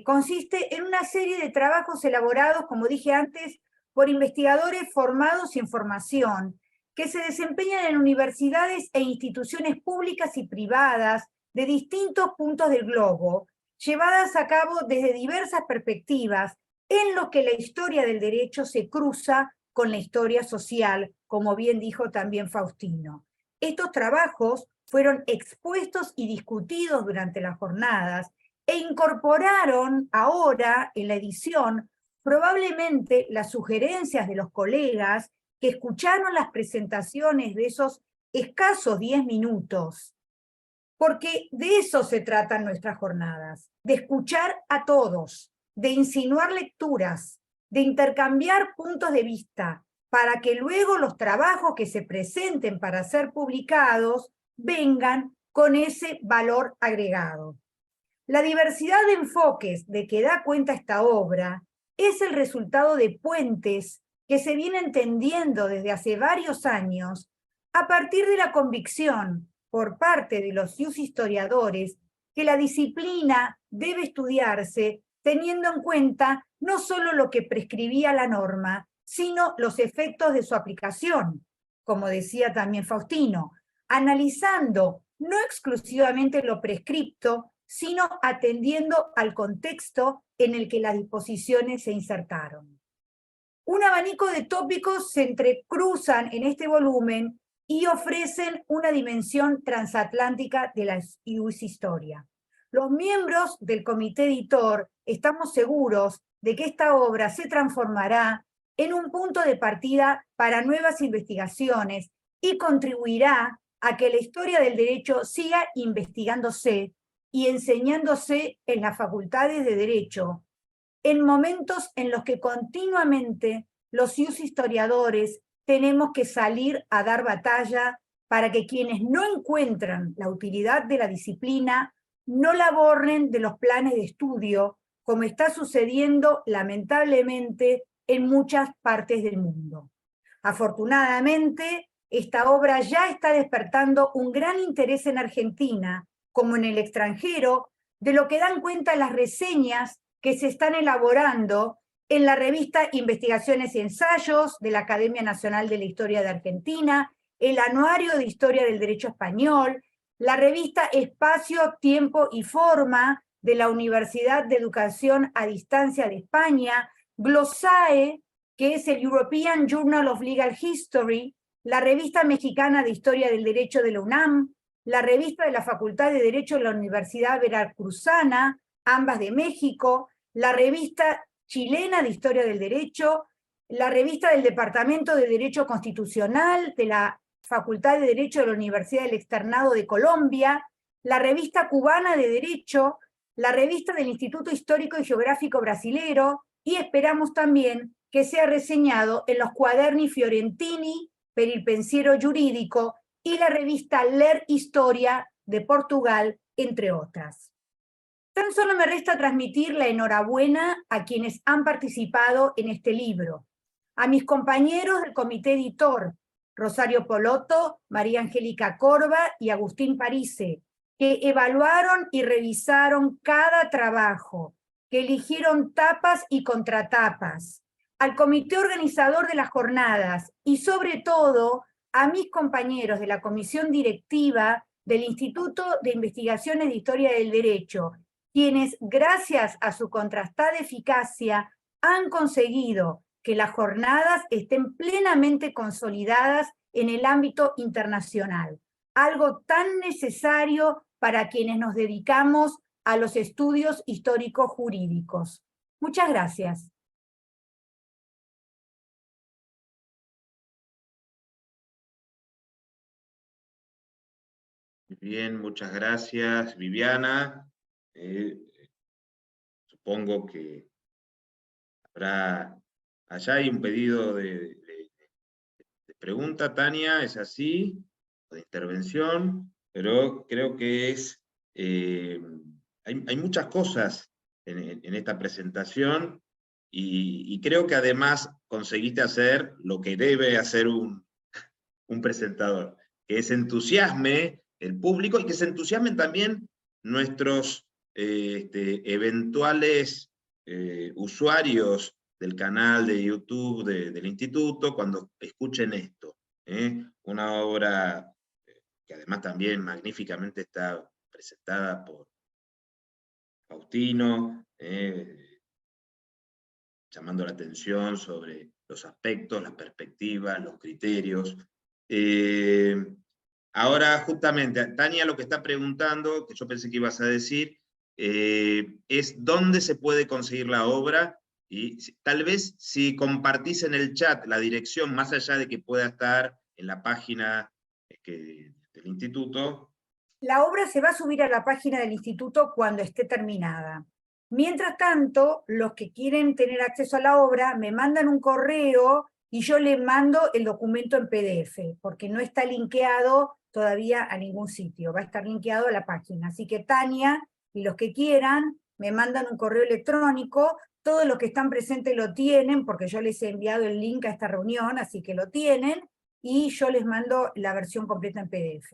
[SPEAKER 3] consiste en una serie de trabajos elaborados, como dije antes, por investigadores formados en formación, que se desempeñan en universidades e instituciones públicas y privadas de distintos puntos del globo, llevadas a cabo desde diversas perspectivas, en lo que la historia del derecho se cruza con la historia social, como bien dijo también Faustino. Estos trabajos fueron expuestos y discutidos durante las jornadas e incorporaron ahora en la edición probablemente las sugerencias de los colegas que escucharon las presentaciones de esos escasos 10 minutos, porque de eso se tratan nuestras jornadas, de escuchar a todos, de insinuar lecturas, de intercambiar puntos de vista, para que luego los trabajos que se presenten para ser publicados vengan con ese valor agregado. La diversidad de enfoques de que da cuenta esta obra es el resultado de puentes que se vienen tendiendo desde hace varios años a partir de la convicción por parte de los historiadores que la disciplina debe estudiarse teniendo en cuenta no solo lo que prescribía la norma, sino los efectos de su aplicación, como decía también Faustino, analizando no exclusivamente lo prescripto, sino atendiendo al contexto en el que las disposiciones se insertaron. Un abanico de tópicos se entrecruzan en este volumen y ofrecen una dimensión transatlántica de la historia. Los miembros del comité editor estamos seguros de que esta obra se transformará en un punto de partida para nuevas investigaciones y contribuirá a que la historia del derecho siga investigándose y enseñándose en las facultades de Derecho, en momentos en los que continuamente los historiadores tenemos que salir a dar batalla para que quienes no encuentran la utilidad de la disciplina no la borren de los planes de estudio, como está sucediendo lamentablemente en muchas partes del mundo. Afortunadamente, esta obra ya está despertando un gran interés en Argentina, como en el extranjero, de lo que dan cuenta las reseñas que se están elaborando en la revista Investigaciones y Ensayos de la Academia Nacional de la Historia de Argentina, el Anuario de Historia del Derecho Español, la revista Espacio, Tiempo y Forma de la Universidad de Educación a Distancia de España, Glosae, que es el European Journal of Legal History, la revista mexicana de Historia del Derecho de la UNAM, la revista de la Facultad de Derecho de la Universidad Veracruzana, ambas de México, la revista chilena de Historia del Derecho, la revista del Departamento de Derecho Constitucional de la Facultad de Derecho de la Universidad del Externado de Colombia, la revista cubana de Derecho, la revista del Instituto Histórico y Geográfico Brasilero, y esperamos también que sea reseñado en los Quaderni Fiorentini per il Pensiero Giuridico y la revista Ler Historia de Portugal, entre otras. Tan solo me resta transmitir la enhorabuena a quienes han participado en este libro, a mis compañeros del comité editor, Rosario Polotto, María Angélica Corva y Agustín Parise, que evaluaron y revisaron cada trabajo, que eligieron tapas y contratapas, al comité organizador de las jornadas y sobre todo a mis compañeros de la comisión directiva del Instituto de Investigaciones de Historia del Derecho, quienes, gracias a su contrastada eficacia, han conseguido que las jornadas estén plenamente consolidadas en el ámbito internacional, algo tan necesario para quienes nos dedicamos a los estudios históricos jurídicos. Muchas gracias.
[SPEAKER 1] Bien, muchas gracias, Viviana. Supongo que habrá... Allá hay un pedido de pregunta, Tania, ¿es así? De intervención, pero creo que es... hay muchas cosas en esta presentación, y creo que además conseguiste hacer lo que debe hacer un presentador, que es entusiasme el público y que se entusiasmen también nuestros eventuales usuarios del canal de YouTube del Instituto cuando escuchen esto. Una obra que además también magníficamente está presentada por Faustino, llamando la atención sobre los aspectos, las perspectivas, los criterios. Ahora, justamente, Tania lo que está preguntando, que yo pensé que ibas a decir, es dónde se puede conseguir la obra, y tal vez si compartís en el chat la dirección, más allá de que pueda estar en la página del Instituto.
[SPEAKER 3] La obra se va a subir a la página del Instituto cuando esté terminada. Mientras tanto, los que quieren tener acceso a la obra me mandan un correo y yo les mando el documento en PDF, porque no está linkeado todavía a ningún sitio, va a estar linkeado a la página. Así que Tania y los que quieran me mandan un correo electrónico, todos los que están presentes lo tienen, porque yo les he enviado el link a esta reunión, así que lo tienen, y yo les mando la versión completa en PDF.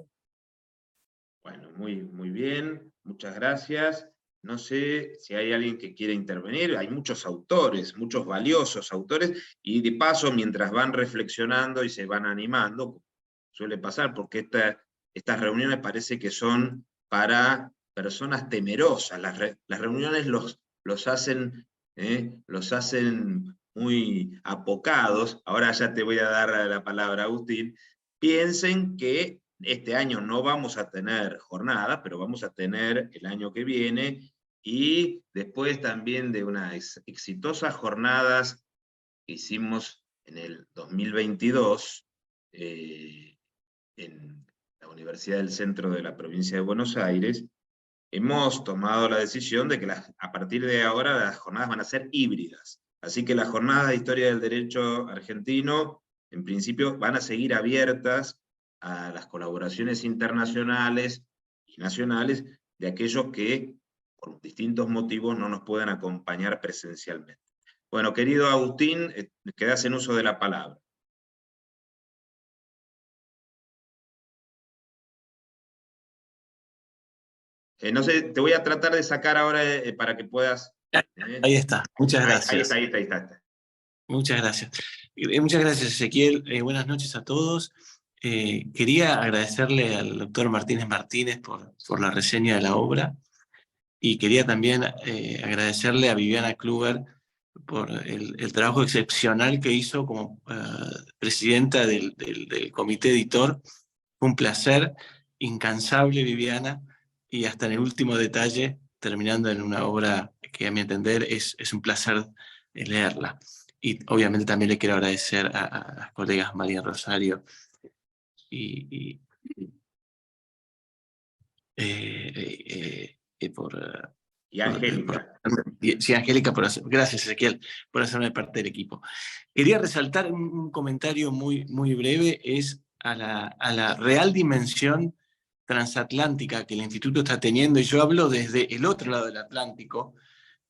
[SPEAKER 1] Bueno, muy bien, muchas gracias. No sé si hay alguien que quiera intervenir, hay muchos autores, muchos valiosos autores, y de paso, mientras van reflexionando y se van animando, suele pasar, porque estas reuniones parece que son para personas temerosas, las reuniones los hacen muy apocados. Ahora ya te voy a dar la palabra, Agustín. Piensen que este año no vamos a tener jornada, pero vamos a tener el año que viene, y después también de unas exitosas jornadas que hicimos en el 2022, en la Universidad del Centro de la Provincia de Buenos Aires, hemos tomado la decisión de que a partir de ahora las jornadas van a ser híbridas. Así que las jornadas de Historia del Derecho Argentino, en principio, van a seguir abiertas a las colaboraciones internacionales y nacionales de aquellos que, por distintos motivos, no nos puedan acompañar presencialmente. Bueno, querido Agustín, quedás en uso de la palabra. No sé, te voy a tratar de sacar ahora para que puedas...
[SPEAKER 4] Ahí está, muchas gracias.
[SPEAKER 1] Ahí está.
[SPEAKER 4] Muchas gracias. Muchas gracias, Ezequiel. Buenas noches a todos. Quería agradecerle al doctor Martínez Martínez por la reseña de la obra, y quería también agradecerle a Viviana Kluber por el trabajo excepcional que hizo como presidenta del comité editor. Fue un placer incansable, Viviana, y hasta en el último detalle, terminando en una obra que a mi entender es un placer leerla. Y obviamente también le quiero agradecer a las colegas María Rosario y
[SPEAKER 1] Angélica.
[SPEAKER 4] Sí, Angélica, gracias, Ezequiel, por hacerme parte del equipo. Quería resaltar un comentario muy breve, es a la real dimensión transatlántica que el Instituto está teniendo, y yo hablo desde el otro lado del Atlántico,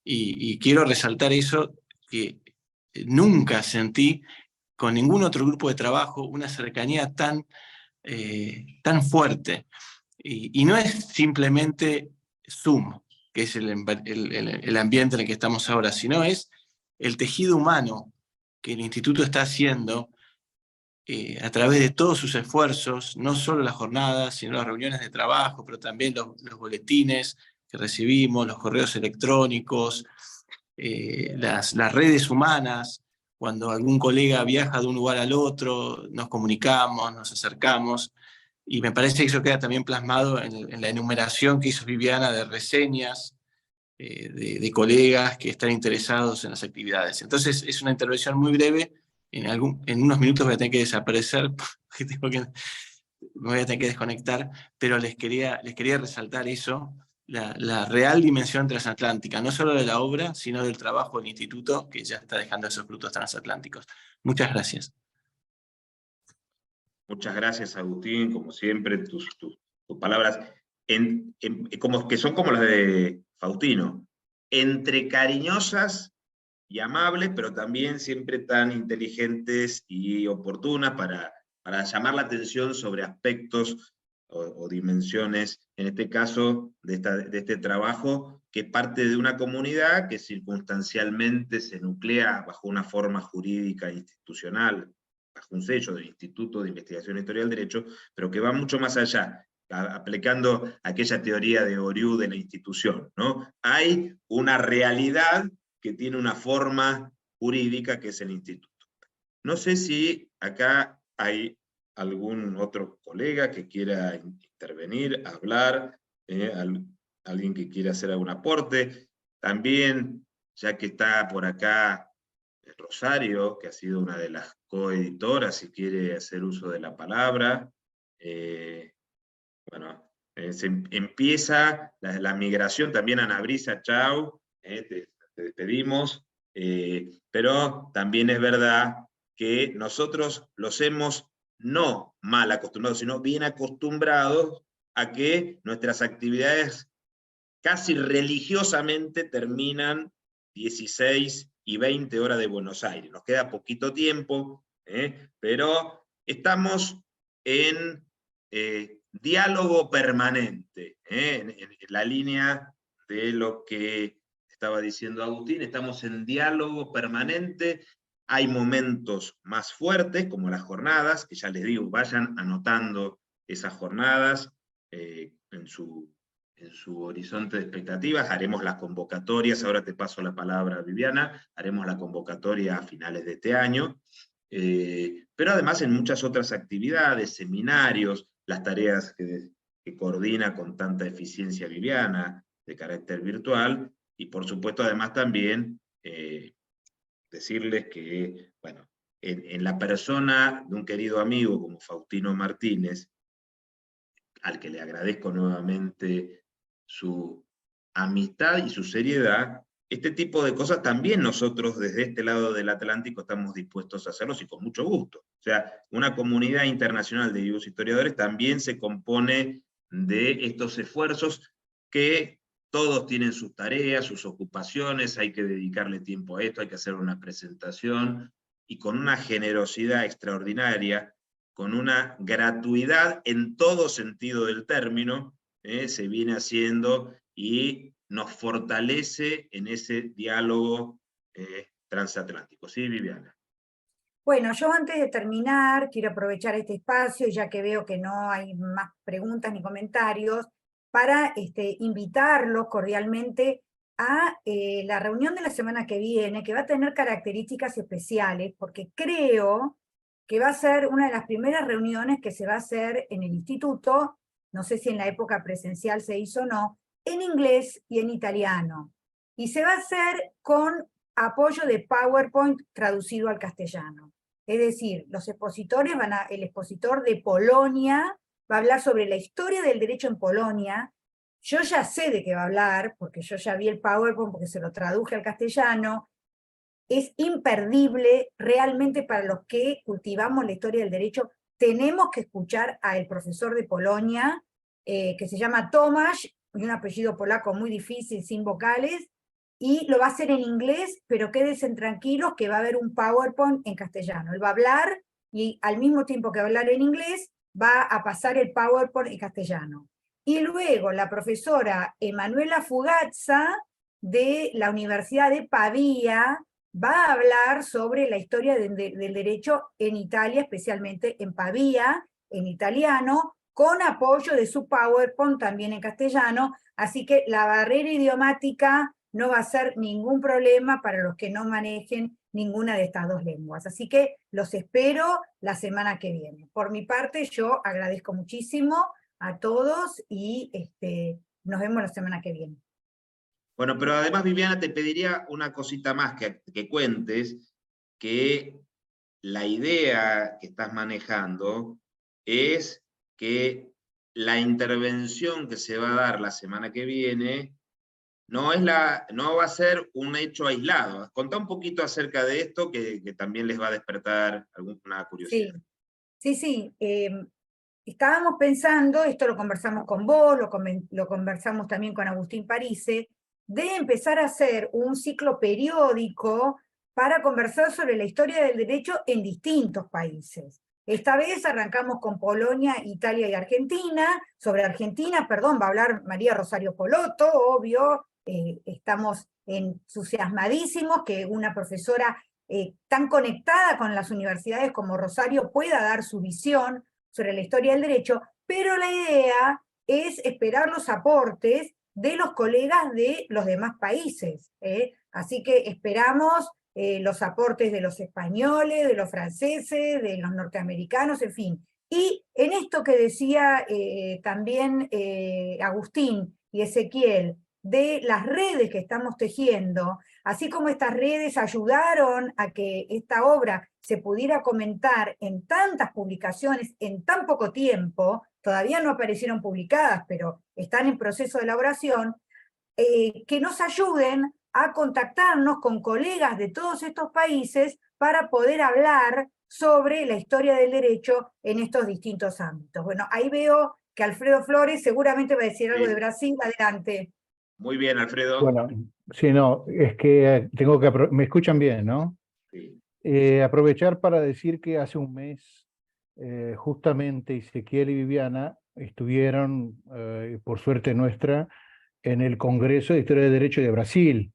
[SPEAKER 4] y quiero resaltar eso, que nunca sentí con ningún otro grupo de trabajo una cercanía tan fuerte. Y no es simplemente Zoom, que es el ambiente en el que estamos ahora, sino es el tejido humano que el Instituto está haciendo a través de todos sus esfuerzos, no solo las jornadas, sino las reuniones de trabajo, pero también los boletines que recibimos, los correos electrónicos, las redes humanas. Cuando algún colega viaja de un lugar al otro, nos comunicamos, nos acercamos, y me parece que eso queda también plasmado en la enumeración que hizo Viviana de reseñas de colegas que están interesados en las actividades. Entonces es una intervención muy breve. En unos minutos voy a tener que desaparecer, porque me voy a tener que desconectar, pero les quería resaltar eso, la real dimensión transatlántica, no solo de la obra, sino del trabajo del instituto que ya está dejando esos frutos transatlánticos. Muchas gracias.
[SPEAKER 1] Muchas gracias, Agustín, como siempre, tus palabras, como que son como las de Faustino, entre cariñosas y amables, pero también siempre tan inteligentes y oportunas para llamar la atención sobre aspectos o dimensiones, en este caso, de este trabajo, que parte de una comunidad que circunstancialmente se nuclea bajo una forma jurídica e institucional, bajo un sello del Instituto de Investigación e Historia del Derecho, pero que va mucho más allá, aplicando aquella teoría de Oriú de la institución, ¿no? Hay una realidad que tiene una forma jurídica que es el instituto. No sé si acá hay algún otro colega que quiera intervenir, hablar, alguien que quiera hacer algún aporte. También, ya que está por acá Rosario, que ha sido una de las coeditoras, si quiere hacer uso de la palabra. Bueno, se empieza la migración también. Ana Brisa, chau, te despedimos, pero también es verdad que nosotros los hemos no mal acostumbrados, sino bien acostumbrados a que nuestras actividades casi religiosamente terminan 16 y 20 horas de Buenos Aires. Nos queda poquito tiempo, pero estamos en diálogo permanente, en la línea de lo que estaba diciendo Agustín. Estamos en diálogo permanente. Hay momentos más fuertes, como las jornadas, que ya les digo, vayan anotando esas jornadas en su horizonte de expectativas. Haremos las convocatorias, ahora te paso la palabra, Viviana, haremos la convocatoria a finales de este año, pero además en muchas otras actividades, seminarios, las tareas que coordina con tanta eficiencia Viviana, de carácter virtual, y por supuesto además también decirles que, bueno, en la persona de un querido amigo como Faustino Martínez, al que le agradezco nuevamente su amistad y su seriedad, este tipo de cosas también nosotros desde este lado del Atlántico estamos dispuestos a hacerlos y con mucho gusto. O sea, una comunidad internacional de vivos historiadores también se compone de estos esfuerzos que todos tienen sus tareas, sus ocupaciones, hay que dedicarle tiempo a esto, hay que hacer una presentación, y con una generosidad extraordinaria, con una gratuidad en todo sentido del término, se viene haciendo y nos fortalece en ese diálogo transatlántico. ¿Sí, Viviana?
[SPEAKER 3] Bueno, yo antes de terminar, quiero aprovechar este espacio, ya que veo que no hay más preguntas ni comentarios, para invitarlos cordialmente a la reunión de la semana que viene, que va a tener características especiales, porque creo que va a ser una de las primeras reuniones que se va a hacer en el instituto, no sé si en la época presencial se hizo o no, en inglés y en italiano. Y se va a hacer con apoyo de PowerPoint traducido al castellano. Es decir, los expositores el expositor de Polonia va a hablar sobre la historia del derecho en Polonia. Yo ya sé de qué va a hablar, porque yo ya vi el PowerPoint, porque se lo traduje al castellano. Es imperdible realmente para los que cultivamos la historia del derecho. Tenemos que escuchar al profesor de Polonia, que se llama Tomasz, y un apellido polaco muy difícil, sin vocales, y lo va a hacer en inglés, pero quédense tranquilos que va a haber un PowerPoint en castellano. Él va a hablar y al mismo tiempo que va a hablar en inglés, va a pasar el PowerPoint en castellano. Y luego la profesora Emanuela Fugazza, de la Universidad de Pavía, va a hablar sobre la historia del derecho en Italia, especialmente en Pavía, en italiano, con apoyo de su PowerPoint también en castellano, así que la barrera idiomática no va a ser ningún problema para los que no manejen ninguna de estas dos lenguas. Así que los espero la semana que viene. Por mi parte, yo agradezco muchísimo a todos y nos vemos la semana que viene.
[SPEAKER 1] Bueno, pero además, Viviana, te pediría una cosita más que cuentes, que la idea que estás manejando es que la intervención que se va a dar la semana que viene no va a ser un hecho aislado. Contá un poquito acerca de esto, que también les va a despertar alguna curiosidad.
[SPEAKER 3] Sí. Estábamos pensando, esto lo conversamos con vos, lo conversamos también con Agustín Parise, de empezar a hacer un ciclo periódico para conversar sobre la historia del derecho en distintos países. Esta vez arrancamos con Polonia, Italia y Argentina. Sobre Argentina, perdón, va a hablar María Rosario Polotto, obvio. Estamos entusiasmadísimos que una profesora tan conectada con las universidades como Rosario pueda dar su visión sobre la historia del derecho, pero la idea es esperar los aportes de los colegas de los demás países. Así que esperamos los aportes de los españoles, de los franceses, de los norteamericanos, en fin. Y en esto que decía también Agustín y Ezequiel, de las redes que estamos tejiendo, así como estas redes ayudaron a que esta obra se pudiera comentar en tantas publicaciones en tan poco tiempo, todavía no aparecieron publicadas, pero están en proceso de elaboración, que nos ayuden a contactarnos con colegas de todos estos países para poder hablar sobre la historia del derecho en estos distintos ámbitos. Bueno, ahí veo que Alfredo Flores seguramente va a decir algo de Brasil. Adelante.
[SPEAKER 1] Muy bien, Alfredo.
[SPEAKER 2] Bueno, sí, no, es que tengo que... Me escuchan bien, ¿no?
[SPEAKER 1] Sí.
[SPEAKER 2] Aprovechar para decir que hace un mes, justamente Ezequiel y Viviana estuvieron, por suerte nuestra, en el Congreso de Historia del Derecho de Brasil.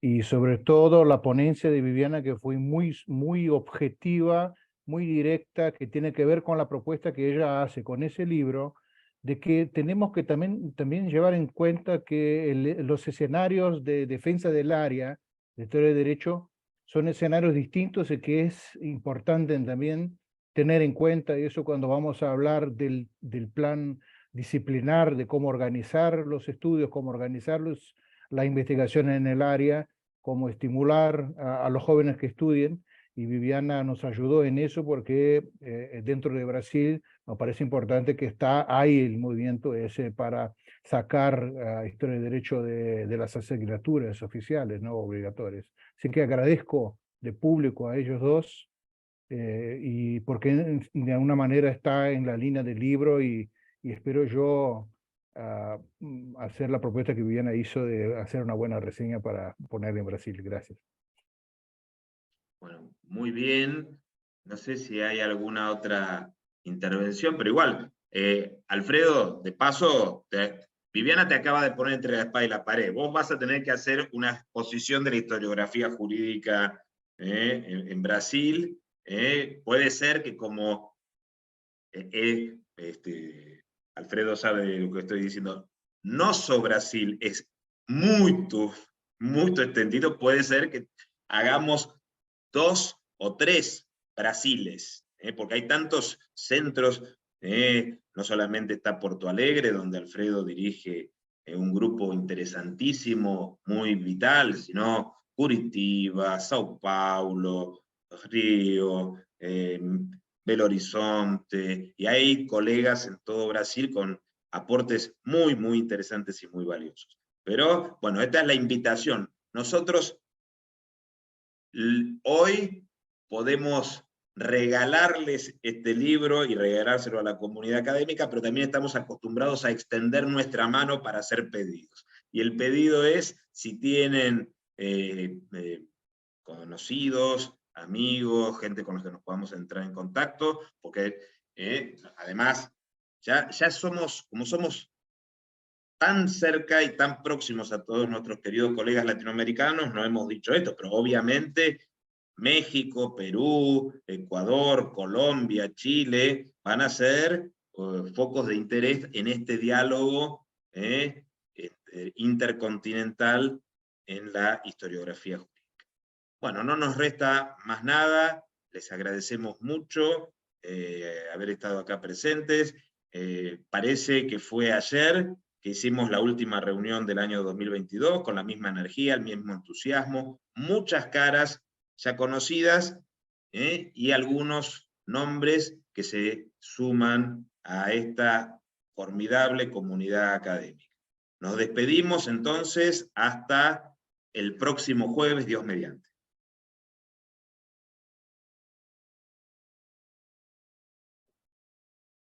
[SPEAKER 2] Y sobre todo la ponencia de Viviana, que fue muy objetiva, muy directa, que tiene que ver con la propuesta que ella hace con ese libro, de que tenemos que también llevar en cuenta que los escenarios de defensa del área de historia de derecho son escenarios distintos y que es importante también tener en cuenta eso cuando vamos a hablar del plan disciplinar, de cómo organizar los estudios, cómo organizarlos, la investigación en el área, cómo estimular a los jóvenes que estudien, y Viviana nos ayudó en eso porque dentro de Brasil nos parece importante que hay el movimiento ese para sacar historia de derecho de las asignaturas oficiales, no obligatorias. Así que agradezco de público a ellos dos, y porque de alguna manera está en la línea del libro, y espero yo hacer la propuesta que Viviana hizo de hacer una buena reseña para poner en Brasil. Gracias.
[SPEAKER 1] Bueno, muy bien. No sé si hay alguna otra intervención, pero igual, Alfredo, de paso, Viviana te acaba de poner entre la espada y la pared. Vos vas a tener que hacer una exposición de la historiografía jurídica en Brasil. Puede ser que como Alfredo sabe de lo que estoy diciendo, no so Brasil es muy extendido, puede ser que hagamos 2 o 3 Brasiles, porque hay tantos centros, no solamente está Porto Alegre, donde Alfredo dirige un grupo interesantísimo, muy vital, sino Curitiba, Sao Paulo, Río, Belo Horizonte, y hay colegas en todo Brasil con aportes muy interesantes y muy valiosos. Pero, bueno, esta es la invitación. Nosotros hoy podemos regalarles este libro y regalárselo a la comunidad académica, pero también estamos acostumbrados a extender nuestra mano para hacer pedidos. Y el pedido es, si tienen conocidos, amigos, gente con los que nos podamos entrar en contacto, porque además ya somos, como somos tan cerca y tan próximos a todos nuestros queridos colegas latinoamericanos, no hemos dicho esto, pero obviamente México, Perú, Ecuador, Colombia, Chile, van a ser focos de interés en este diálogo intercontinental en la historiografía jurídica. Bueno, no nos resta más nada, les agradecemos mucho haber estado acá presentes. Parece que fue ayer que hicimos la última reunión del año 2022, con la misma energía, el mismo entusiasmo, muchas caras ya conocidas, y algunos nombres que se suman a esta formidable comunidad académica. Nos despedimos entonces hasta el próximo jueves, Dios mediante.